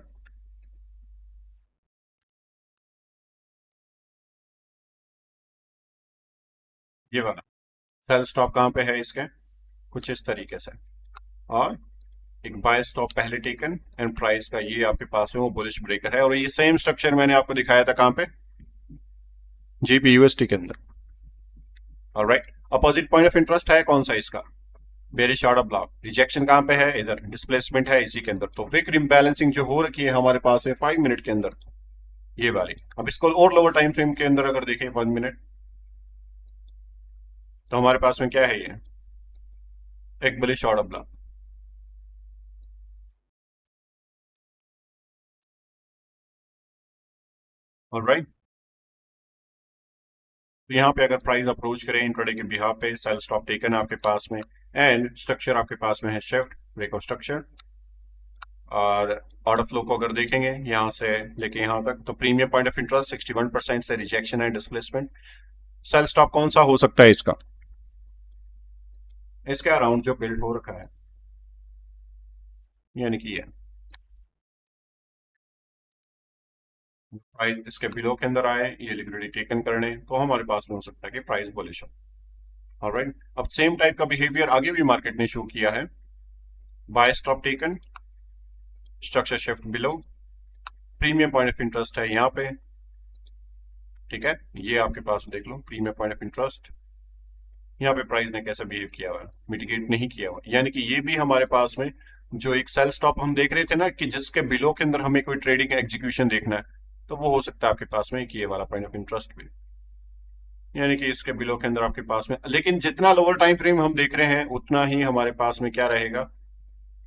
ये वाला सेल स्टॉप कहाँ पे है इसके, कुछ इस तरीके से, और एक बाय स्टॉप पहले टेकन एंड प्राइस का ये आपके पास में वो बुलिश ब्रेकर है। और ये सेम स्ट्रक्चर मैंने आपको दिखाया था कहाँ पे, जीपी यूएसटी के अंदर। Alright, opposite point of interest है कौन सा इसका, बेरिश ऑर्डर ब्लॉक। रिजेक्शन कहाँ पे है, इधर डिस्प्लेसमेंट है इसी के अंदर। तो विक रिबैलेंसिंग जो हो रखी है हमारे पास है 5 मिनट के अंदर, ये वाली। अब इसको और लोअर टाइम फ्रेम के अंदर अगर देखें 1 मिनट, तो हमारे पास में क्या है, ये एक बुलिश ऑर्डर ब्लॉक। ऑलराइट, तो यहाँ पे अगर प्राइस अप्रोच करें इंट्राडे के बिहाफ पे, सेल स्टॉप टेकन आपके पास में एंड स्ट्रक्चर आपके पास में है शिफ्ट ब्रेकआउट स्ट्रक्चर। और ऑर्डर फ्लो को अगर देखेंगे यहाँ से लेके यहाँ तक, तो प्रीमियम पॉइंट ऑफ इंटरेस्ट 61% से rejection and displacement. Sell stop कौन सा हो सकता है इसका, इसके अराउंड जो बिल्ड हो रखा है, यानी कि ये प्राइस इसके बिलो के अंदर आए, ये लिक्विडिटी टेकन करने, तो हमारे पास में हो सकता है कि प्राइस बुलिश हो। ऑलराइट, अब सेम टाइप का बिहेवियर आगे भी मार्केट ने शो किया है। Buy stop taken, structure shift below, premium point of interest है यहाँ पे, ठीक है, ये आपके पास देख लो प्रीमियम पॉइंट ऑफ इंटरेस्ट। यहाँ पे प्राइस ने कैसे बिहेव किया हुआ है, मिटिगेट नहीं किया हुआ, यानी कि ये भी हमारे पास में जो एक सेल स्टॉप हम देख रहे थे ना कि जिसके बिलो के अंदर हमें कोई ट्रेडिंग एग्जीक्यूशन देखना है, तो वो हो सकता है आपके पास में कि ये वाला पॉइंट ऑफ इंटरेस्ट भी, यानी कि इसके बिलो के अंदर आपके पास में। लेकिन जितना लोअर टाइम फ्रेम हम देख रहे हैं उतना ही हमारे पास में क्या रहेगा,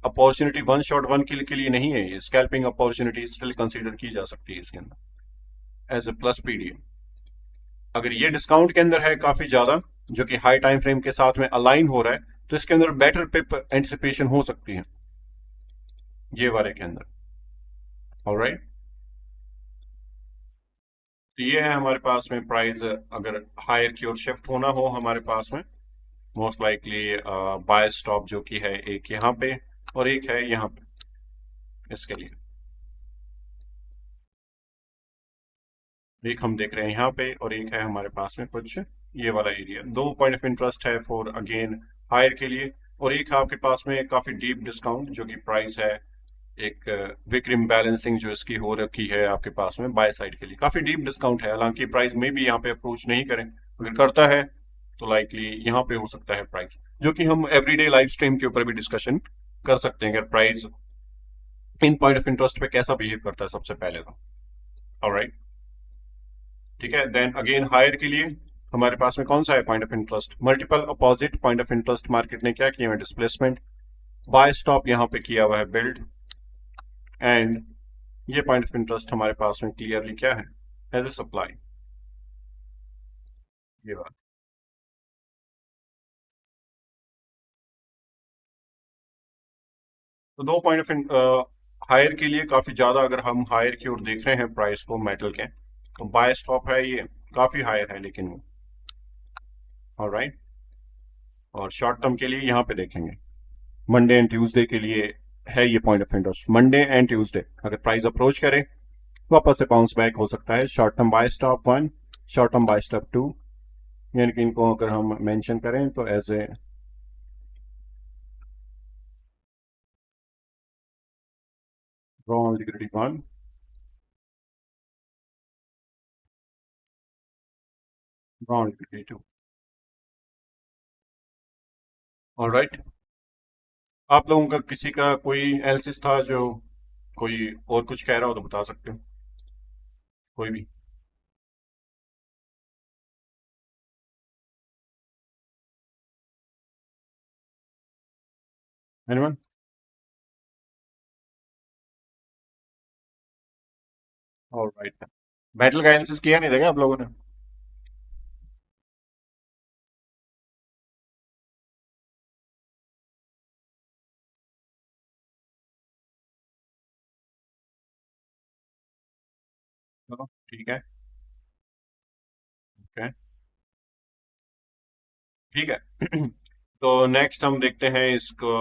अपॉर्चुनिटी वन शॉट वन किल के लिए नहीं है, ये स्कैल्पिंग अपॉर्चुनिटी स्टिल कंसीडर की जा सकती है इसके अंदर एज ए प्लस पीडीएम। अगर ये डिस्काउंट के अंदर है काफी ज्यादा, जो कि हाई टाइम फ्रेम के साथ में अलाइन हो रहा है, तो इसके अंदर बेटर पिप एंटिसिपेशन हो सकती है ये वाले के अंदर। ऑलराइट, तो ये है हमारे पास में प्राइस अगर हायर की ओर शिफ्ट होना हो हमारे पास में, मोस्ट लाइकली बाय स्टॉप जो कि है एक यहाँ पे और एक है यहाँ पे इसके लिए। एक हम देख रहे हैं यहाँ पे और एक है हमारे पास में कुछ ये वाला एरिया। दो पॉइंट ऑफ इंटरेस्ट है फॉर अगेन हायर के लिए, और एक है आपके पास में काफी डीप डिस्काउंट जो कि प्राइस है एक विक्रम बैलेंसिंग जो इसकी हो रखी है आपके पास में बाय साइड के लिए, काफी डीप डिस्काउंट है। हालांकि प्राइस में भी यहाँ पे अप्रोच नहीं करें, अगर करता है तो लाइकली यहाँ पे हो सकता है प्राइस, जो कि हम एवरीडे लाइव स्ट्रीम के ऊपर भी डिस्कशन कर सकते हैं अगर price in point of interest पे कैसा बिहेव करता है सबसे पहले तो। ऑलराइट, ठीक है, देन अगेन हायर के लिए हमारे पास में कौन सा है point of interest, multiple opposite point of interest market ने क्या किया है, डिस्प्लेसमेंट, बाय स्टॉप यहाँ पे किया हुआ है बिल्ड, एंड ये पॉइंट ऑफ इंटरेस्ट हमारे पास में क्लियरली क्या है, एज ए सप्लाई। ये बात तो दो पॉइंट ऑफ हायर के लिए काफी ज्यादा, अगर हम हायर की ओर देख रहे हैं प्राइस को मेटल के, तो बाय स्टॉप है ये काफी हायर है, लेकिन वो ऑलराइट। और शॉर्ट टर्म के लिए यहाँ पे देखेंगे मंडे एंड ट्यूसडे के लिए है ये point of interest, Monday and Tuesday अगर प्राइस अप्रोच करे वापस से बाउंस बैक हो सकता है। Short term buy stop 1, short term buy stop 2, यानी कि इनको अगर हम मेंशन करें तो as a draw on liquidity 1, draw on liquidity 2। Alright, आप लोगों का किसी का कोई एनालिसिस था जो कोई और कुछ कह रहा हो तो बता सकते हो, कोई भी। एनीवन? ऑलराइट, मेटल का एनालिसिस किया नहीं था क्या आप लोगों ने? चलो ठीक है, ओके, ठीक है। तो नेक्स्ट हम देखते हैं इसको,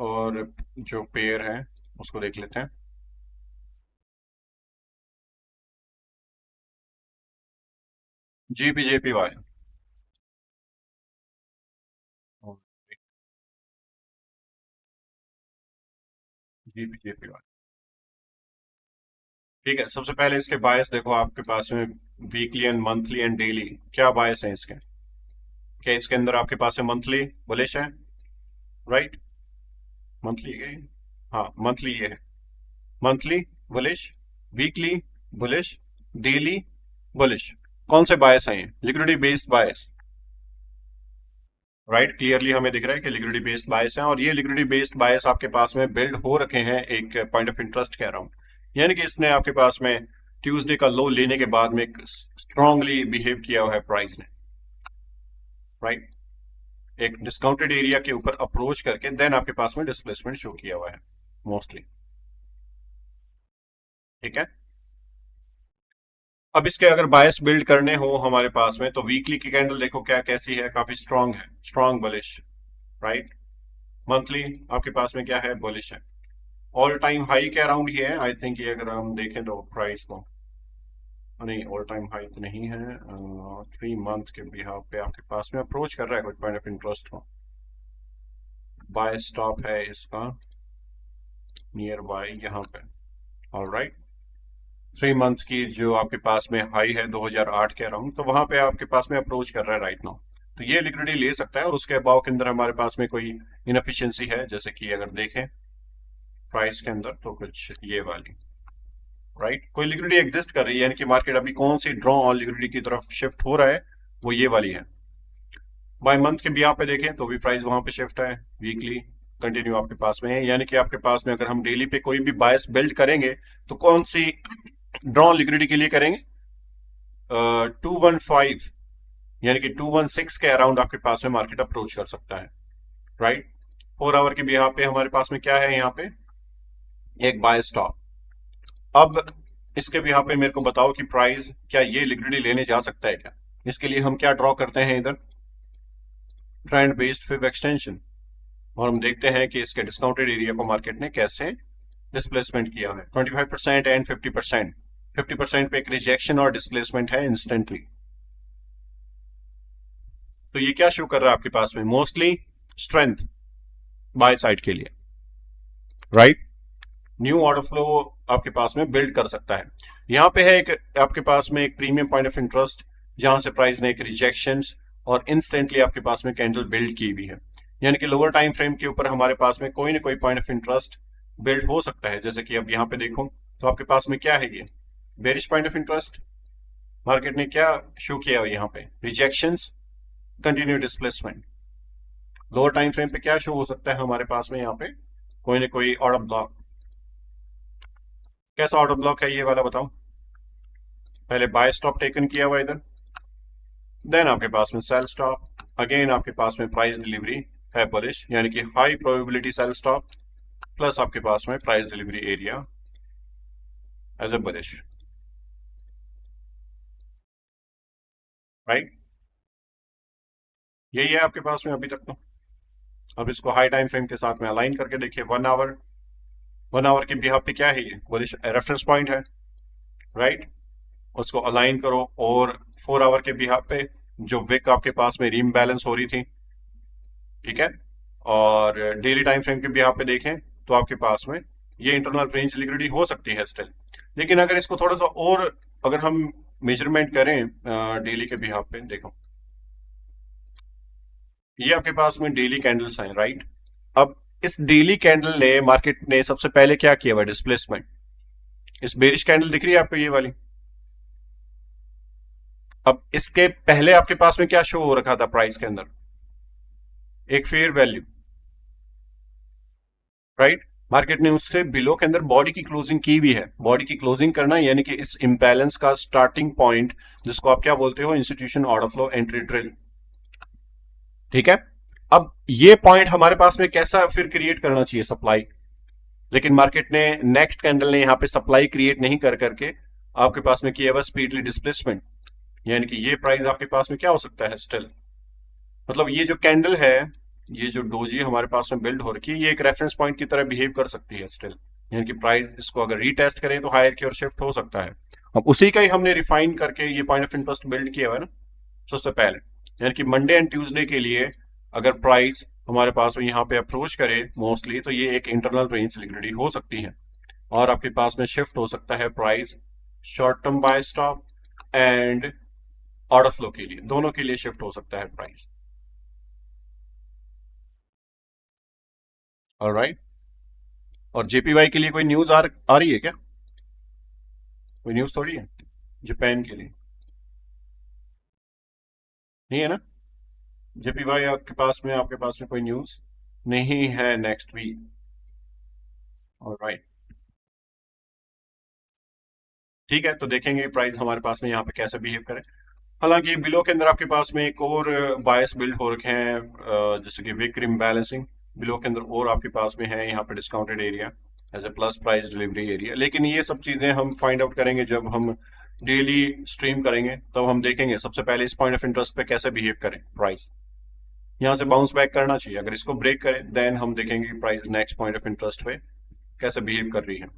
और जो पेयर है उसको देख लेते हैं। GPJPY, GPJPY, ठीक है। सबसे पहले इसके बायस देखो आपके पास में, weekly and monthly and daily क्या बायस है इसके, क्या इसके अंदर आपके पास है मंथली बुलिश है, राइट? मंथली है, हाँ मंथली ये है, monthly bullish, weekly bullish, daily bullish. कौन से बायस हैं ये? लिक्विडिटी बेस्ड बायस, राइट? क्लियरली हमें दिख रहा है कि लिक्विडिटी बेस्ड बायस है, और ये लिक्विडिटी बेस्ड बायस आपके पास में बिल्ड हो रखे हैं एक पॉइंट ऑफ इंटरेस्ट कह रहा हूं, यानी कि इसने आपके पास में ट्यूसडे का लो लेने के बाद में स्ट्रांगली बिहेव किया हुआ है प्राइस ने, राइट? एक डिस्काउंटेड एरिया के ऊपर अप्रोच करके देन आपके पास में डिस्प्लेसमेंट शो किया हुआ है मोस्टली, ठीक है। अब इसके अगर बायस बिल्ड करने हो हमारे पास में, तो वीकली की कैंडल देखो क्या कैसी है, काफी स्ट्रांग है, स्ट्रांग बुलिश, राइट? मंथली आपके पास में क्या है, बुलिश है। ऑल टाइम हाई के अराउंड ही है आई थिंक, ये अगर हम देखें तो प्राइस को, नहीं ऑल टाइम हाई तो नहीं है, 3 मंथ के बिहाव पे आपके पास में अप्रोच कर रहा है कुछ पॉइंट ऑफ इंटरेस्ट को। बाय स्टॉप है इसका नियर बाय यहाँ पे, ऑलराइट। 3 मंथ की जो आपके पास में हाई है 2008 के अराउंड, तो वहां पे आपके पास में अप्रोच कर रहा है राइट नाउ, तो ये लिक्विडिटी ले सकता है। और उसके अबाव के अंदर हमारे पास में कोई इनएफिशिएंसी है, जैसे कि अगर देखें प्राइस के अंदर तो कुछ ये वाली, राइट? कोई लिक्विडिटी एग्जिस्ट कर रही है, यानी कि मार्केट अभी कौन सी ड्रॉ ऑन लिक्विडिटी की तरफ शिफ्ट हो रहा है, वो ये वाली है। बाय मंथ के भी आप पे देखें तो भी प्राइस वहां पे शिफ्ट है, वीकली कंटिन्यू आपके पास में है, यानी कि आपके पास में अगर हम डेली पे कोई भी बायस बिल्ड करेंगे तो कौन सी ड्रॉ लिक्विडिटी के लिए करेंगे, 215, यानी कि 216 के अराउंड आपके पास में मार्केट अप्रोच कर सकता है, राइट? 4 आवर के भी यहाँ पे हमारे पास में क्या है, यहाँ पे एक बाय स्टॉप। अब इसके भी यहाँ पे मेरे को बताओ कि प्राइस क्या ये लिक्विडिटी लेने जा सकता है क्या? इसके लिए हम क्या ड्रॉ करते हैं इधर, ट्रेंड बेस्ड फिब एक्सटेंशन, और हम देखते हैं कि इसके डिस्काउंटेड एरिया को मार्केट ने कैसे डिस्प्लेसमेंट किया है। 25% एंड 50%, 50% पे एक रिजेक्शन और डिस्प्लेसमेंट है इंस्टेंटली। तो ये क्या शो कर रहा है आपके पास में, मोस्टली स्ट्रेंथ बाय साइड के लिए, राइट? न्यू ऑर्डर फ्लो आपके पास में बिल्ड कर सकता है। यहां पे है एक आपके पास में एक प्रीमियम पॉइंट ऑफ इंटरेस्ट, जहां से प्राइस ने एक रिजेक्शन और इंस्टेंटली आपके पास में कैंडल बिल्ड की भी है, यानी कि लोअर टाइम फ्रेम के ऊपर हमारे पास में कोई ना कोई पॉइंट ऑफ इंटरेस्ट बिल्ड हो सकता है। जैसे कि अब यहाँ पे देखो तो आपके पास में क्या है, ये bearish point of interest, market ने क्या शो किया यहाँ पे? Rejections, continue displacement. Lower time frame पे क्या शो हो सकता है हमारे पास में यहाँ पे? कोई ना कोई ऑर्डर ब्लॉक। कैसा ऑर्डर ब्लॉक है ये वाला बताओ? पहले बाय स्टॉप टेकन किया हुआ इधर, देन आपके पास में सेल स्टॉप, अगेन आपके पास में प्राइस डिलीवरी है बुलिश, यानी कि high probability sell stop, plus आपके पास में price delivery area as a bullish, right? यही है आपके पास में अभी तक तो। अब इसको हाई टाइम फ्रेम के साथ में अलाइन करके देखिए, 1 आवर, 1 आवर के बिहाफ पे क्या है? ये बुलिश रेफरेंस पॉइंट है, राइट? उसको अलाइन करो, और 4 आवर के बिहाफ पे जो विक आपके पास में रीम बैलेंस हो रही थी, ठीक है, और डेली टाइम फ्रेम के बिहाफ पे देखें तो आपके पास में ये इंटरनल रेंज लिक्विडिटी हो सकती है स्टिल। लेकिन अगर इसको थोड़ा सा और अगर हम मेजरमेंट करें डेली के बिहाफ पे, देखो ये आपके पास में डेली कैंडल्स हैं, राइट? अब इस डेली कैंडल ने, मार्केट ने सबसे पहले क्या किया हुआ? डिस्प्लेसमेंट। इस बेरिश कैंडल दिख रही है आपको ये वाली? अब इसके पहले आपके पास में क्या शो हो रखा था प्राइस के अंदर? एक फेयर वैल्यू, राइट? मार्केट ने उससे बिलो के अंदर बॉडी की क्लोजिंग की भी है। बॉडी की क्लोजिंग करना यानी कि इस इंबैलेंस का स्टार्टिंग पॉइंट, जिसको आप क्या बोलते हो? Institution order flow entry drill, ठीक है? अब ये पॉइंट हमारे पास में कैसा फिर क्रिएट करना चाहिए? सप्लाई। लेकिन मार्केट ने नेक्स्ट कैंडल ने यहां पे सप्लाई क्रिएट नहीं कर करके आपके पास में किया हुआ स्पीडली डिस्प्लेसमेंट, यानी कि ये प्राइस आपके पास में क्या हो सकता है स्टिल? मतलब ये जो कैंडल है, ये जो डोजी हमारे पास में बिल्ड हो रखी है, ये एक रेफरेंस पॉइंट की तरह बिहेव कर सकती है स्टिल, यानी कि प्राइस इसको अगर रीटेस्ट करें तो हायर की ओर शिफ्ट हो सकता है। अब उसी का ही हमने रिफाइन करके ये पॉइंट ऑफ इंटरेस्ट बिल्ड किया हुआ है ना सबसे पहले, यानी कि मंडे एंड ट्यूसडे के लिए अगर प्राइस हमारे पास में यहाँ पे अप्रोच करे मोस्टली, तो ये एक इंटरनल रेंज लिक्विडिटी हो सकती है, और आपके पास में शिफ्ट हो सकता है price short term buy stop and order flow के लिए, दोनों के लिए शिफ्ट हो सकता है प्राइस। ऑलराइट। और जेपीवाई के लिए कोई न्यूज आ रही है क्या? कोई न्यूज थोड़ी है जापान के लिए, नहीं है ना? जेपीवाई आपके पास में कोई न्यूज नहीं है नेक्स्ट वीक। ऑलराइट, ठीक है, तो देखेंगे प्राइस हमारे पास में यहाँ पे कैसे बिहेव करे। हालांकि बिलो के अंदर आपके पास में एक और बायस बिल्ड हो रखे हैं, जैसे कि विक रिम बैलेंसिंग बिलो के अंदर, और आपके पास में है यहाँ पे discounted area as a plus price delivery area. लेकिन ये सब चीजें हम फाइंड आउट करेंगे जब हम डेली स्ट्रीम करेंगे, तब हम देखेंगे सबसे पहले इस पॉइंट ऑफ इंटरेस्ट पे कैसे बिहेव करें प्राइस। यहाँ से बाउंस बैक करना चाहिए, अगर इसको ब्रेक करें देन हम देखेंगे price next point of interest पे कैसे बिहेव कर रही है।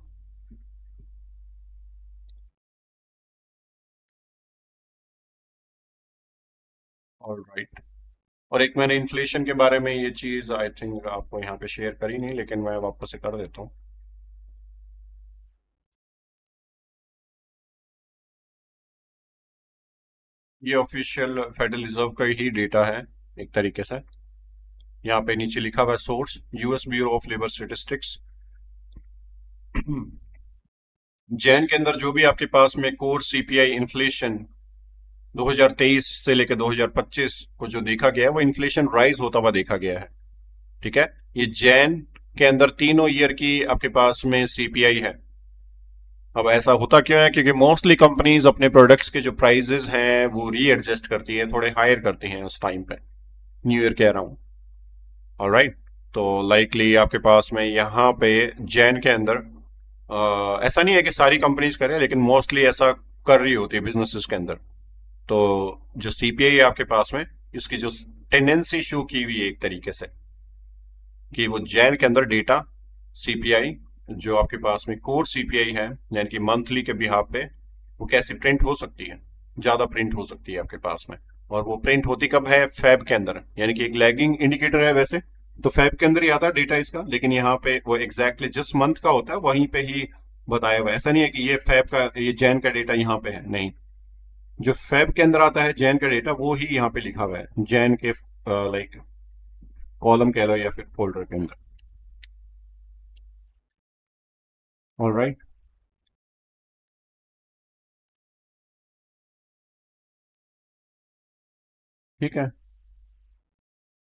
ऑलराइट। और एक मैंने इन्फ्लेशन के बारे में ये चीज आई थिंक आपको यहाँ पे शेयर करी नहीं, लेकिन मैं वापस से कर देता हूँ। ये ऑफिशियल फेडरल रिजर्व का ही डेटा है एक तरीके से। यहाँ पे नीचे लिखा हुआ है source US bureau of labour statistics. Jain के अंदर जो भी आपके पास में कोर सीपीआई इन्फ्लेशन 2023 से लेकर 2025 को जो देखा गया है, वो इन्फ्लेशन राइज होता हुआ देखा गया है, ठीक है? ये जैन के अंदर तीनों ईयर की आपके पास में सीपीआई है। अब ऐसा होता क्यों है? क्योंकि मोस्टली कंपनीज अपने प्रोडक्ट्स के जो प्राइजेस हैं वो रीएडजस्ट करती हैं, थोड़े हायर करती हैं उस टाइम पे, न्यू ईयर के अराउंड। ऑलराइट, तो लाइकली आपके पास में यहाँ पे जैन के अंदर ऐसा नहीं है कि सारी कंपनीज करें, लेकिन मोस्टली ऐसा कर रही होती है बिजनेसेस के अंदर। तो जो सीपीआई है आपके पास में, इसकी जो टेंडेंसी शो की हुई है एक तरीके से, कि वो जैन के अंदर डेटा सीपीआई जो आपके पास में कोर सीपीआई है, यानी कि मंथली के बिहाफ पे, वो कैसी प्रिंट हो सकती है? ज्यादा प्रिंट हो सकती है आपके पास में। और वो प्रिंट होती कब है? फैब के अंदर, यानी कि एक लैगिंग इंडिकेटर है वैसे तो फैब के अंदर ही आता है डेटा इसका, लेकिन यहाँ पे वो एग्जैक्टली जिस मंथ का होता है वहीं पे ही बताया हुआ है। ऐसा नहीं है कि ये फैब का, ये जैन का डेटा यहाँ पे है, नहीं। जो फैब के अंदर आता है जैन का डेटा, वो ही यहाँ पे लिखा हुआ है जैन के लाइक कॉलम कह लो या फिर फोल्डर के अंदर। ऑलराइट। ठीक है,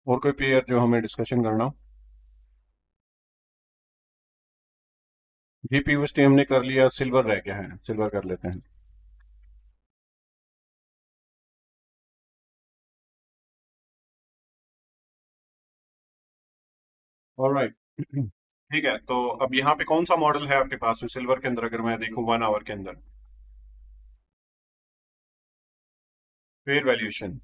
और कोई पेयर जो हमें डिस्कशन करना हो? जीपीयूएसटी हमने कर लिया, सिल्वर रह गया है, सिल्वर कर लेते हैं। ऑलराइट। ठीक है, तो अब यहाँ पे कौन सा मॉडल है आपके पास में सिल्वर के अंदर, अगर मैं देखूं 1 आवर के अंदर? Fair valuation,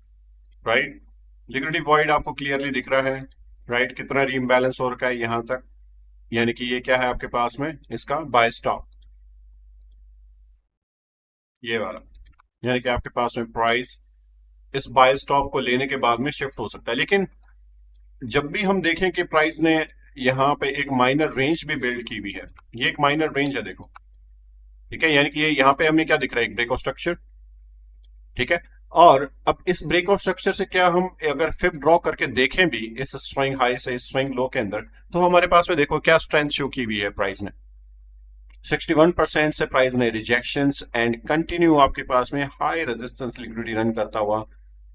right. Liquidity void आपको क्लियरली दिख रहा है, राइट। कितना रीइंबैलेंस हो रखा है यहाँ तक, यानी कि ये क्या है आपके पास में, इसका बाय स्टॉप, ये वाला। यानी कि आपके पास में प्राइस इस बाय स्टॉप को लेने के बाद में शिफ्ट हो सकता है। लेकिन जब भी हम देखें कि प्राइस ने यहाँ पे एक माइनर रेंज भी बिल्ड की हुई है, ये एक माइनर रेंज है देखो, ठीक है। यानी कि ये यहाँ पे हमें क्या दिख रहा है, एक ब्रेक ऑफ स्ट्रक्चर, ठीक है। और अब इस ब्रेक ऑफ स्ट्रक्चर से क्या हम अगर फिब ड्रॉ करके देखें भी इस स्विंग हाई से इस स्विंग लो के अंदर, तो हमारे पास में देखो क्या स्ट्रेंथ शो की हुई है प्राइस ने। 61% से प्राइस ने रिजेक्शंस एंड कंटिन्यू आपके पास में हाई रेजिस्टेंस लिक्विडिटी रन करता हुआ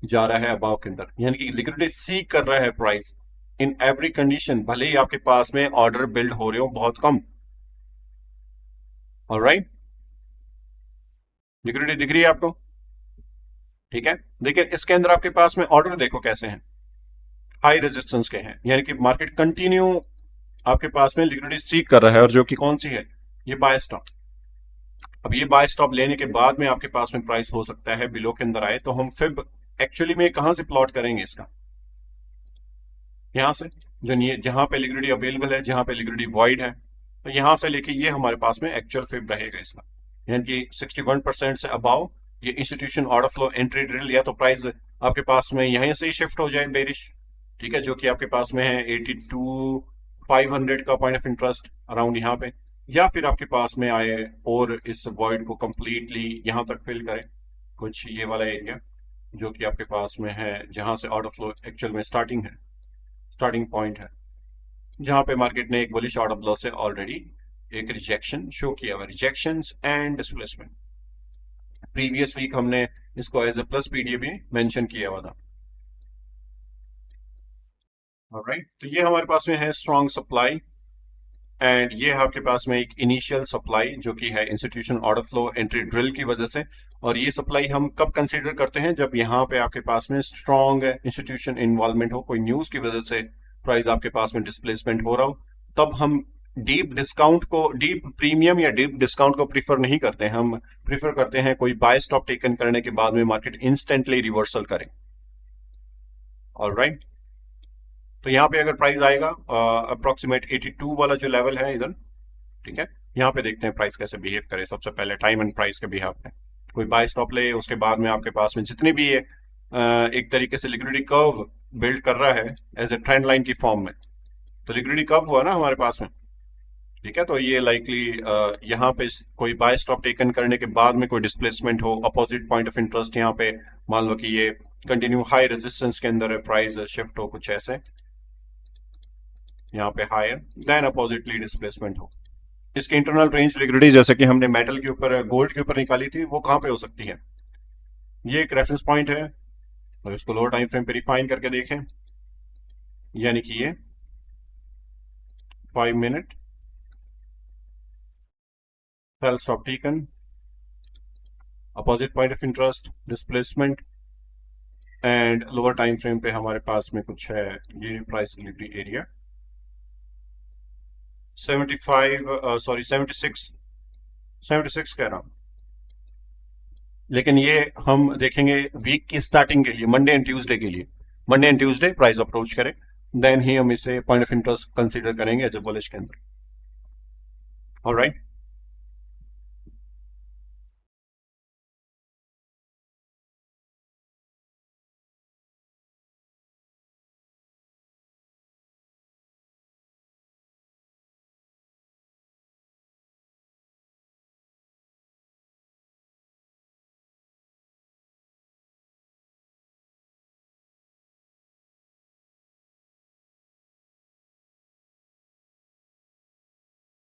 जा रहा है अबाव के अंदर, यानी कि लिक्विडिटी सीक कर रहा है प्राइस इन एवरी कंडीशन, भले ही आपके पास में ऑर्डर बिल्ड हो रहे हो बहुत कम। ऑलराइट, लिक्विडिटी दिख रही है आपको, ठीक है। देखिए इसके अंदर आपके पास में ऑर्डर देखो कैसे हैं, हाई रेजिस्टेंस के हैं, यानी कि मार्केट कंटिन्यू आपके पास में लिक्विडिटी सीक कर रहा है, और जो कि कौन सी है, ये बाय स्टॉप। अब ये बाय स्टॉप लेने के बाद में आपके पास में प्राइस हो सकता है बिलो के अंदर आए, तो हम फिब एक्चुअली में कहां से प्लॉट करेंगे इसका, यहां से, जो ये जहां पे लिक्विडिटी अवेलेबल है, जहां पे लिक्विडिटी वॉइड है, तो यहां से लेके ये हमारे पास में एक्चुअल फिब रहेगा इसका, यानी कि 61% से अबाव ये institution order flow entry drill, या तो प्राइस आपके पास में यहीं से ही शिफ्ट हो जाए बेरिश, ठीक है, जो कि आपके पास में है 82,500 का पॉइंट ऑफ इंटरेस्ट अराउंड यहाँ पे, या फिर आपके पास में आए और इस वॉइड को कंप्लीटली यहाँ तक फिल करे, कुछ ये वाला एरिया जो कि आपके पास में है, जहां से ऑर्डर फ्लो एक्चुअल में स्टार्टिंग है, स्टार्टिंग पॉइंट है, जहां पे मार्केट ने एक बुलिश ऑर्डर फ्लो से ऑलरेडी एक रिजेक्शन शो किया हुआ, rejection and displacement. Previous week हमने इसको एज ए प्लस पीडीए भी मेंशन किया हुआ था। ऑलराइट, तो ये हमारे पास में है स्ट्रॉन्ग सप्लाई, एंड ये है आपके पास में एक इनिशियल सप्लाई जो कि है institution order flow entry drill की वजह से। और ये सप्लाई हम कब कंसीडर करते हैं, जब यहाँ पे आपके पास में स्ट्रॉन्ग इंस्टीट्यूशन इन्वॉल्वमेंट हो, कोई न्यूज की वजह से प्राइस आपके पास में डिस्प्लेसमेंट हो रहा हो, तब हम डीप डिस्काउंट को, डीप प्रीमियम या डीप डिस्काउंट को प्रीफर नहीं करते हैं, हम प्रीफर करते हैं कोई बाय स्टॉप टेकन करने के बाद में मार्केट इंस्टेंटली रिवर्सल करे। ऑलराइट, तो यहाँ पे अगर प्राइस आएगा अप्रोक्सीमेट 82 वाला जो लेवल है इधर, ठीक है, यहाँ पे देखते हैं प्राइस कैसे बिहेव करे। सबसे पहले टाइम एंड प्राइस के बिहाफ पे कोई बाय स्टॉप ले, उसके बाद में आपके पास में जितनी भी ये एक तरीके से लिक्विडिटी कर्व बिल्ड कर रहा है एज ए ट्रेंड लाइन की फॉर्म में, तो लिक्विडिटी कर्व हुआ ना हमारे पास में, ठीक है। तो ये लाइकली यहाँ पे कोई बाय स्टॉप टेकन करने के बाद में कोई डिस्प्लेसमेंट हो, अपोजिट पॉइंट ऑफ इंटरेस्ट यहाँ पे मान लो कि ये कंटिन्यू हाई रेजिस्टेंस के अंदर प्राइस शिफ्ट हो कुछ ऐसे, यहाँ पे हायर देन अपोजिटली डिस्प्लेसमेंट हो। इसकी इंटरनल रेंज लिक्विडिटी जैसे कि हमने मेटल के ऊपर, गोल्ड के ऊपर निकाली थी, वो कहाँ पे हो सकती है, ये एक रेफरेंस पॉइंट है, और इसको लोअर टाइम फ्रेम पे रिफाइन करके देखें, यानी कि ये 5 minute sell stop taken, opposite point of interest, displacement, and lower time frame पे हमारे पास में कुछ है, ये प्राइस डिलीवरी एरिया 76 कह रहा हूं, लेकिन ये हम देखेंगे वीक की स्टार्टिंग के लिए, मंडे एंड ट्यूसडे के लिए, Monday and Tuesday price approach करें, देन ही हम इसे पॉइंट ऑफ इंटरेस्ट कंसीडर करेंगे एज ए बुलिश के अंदर। ऑलराइट,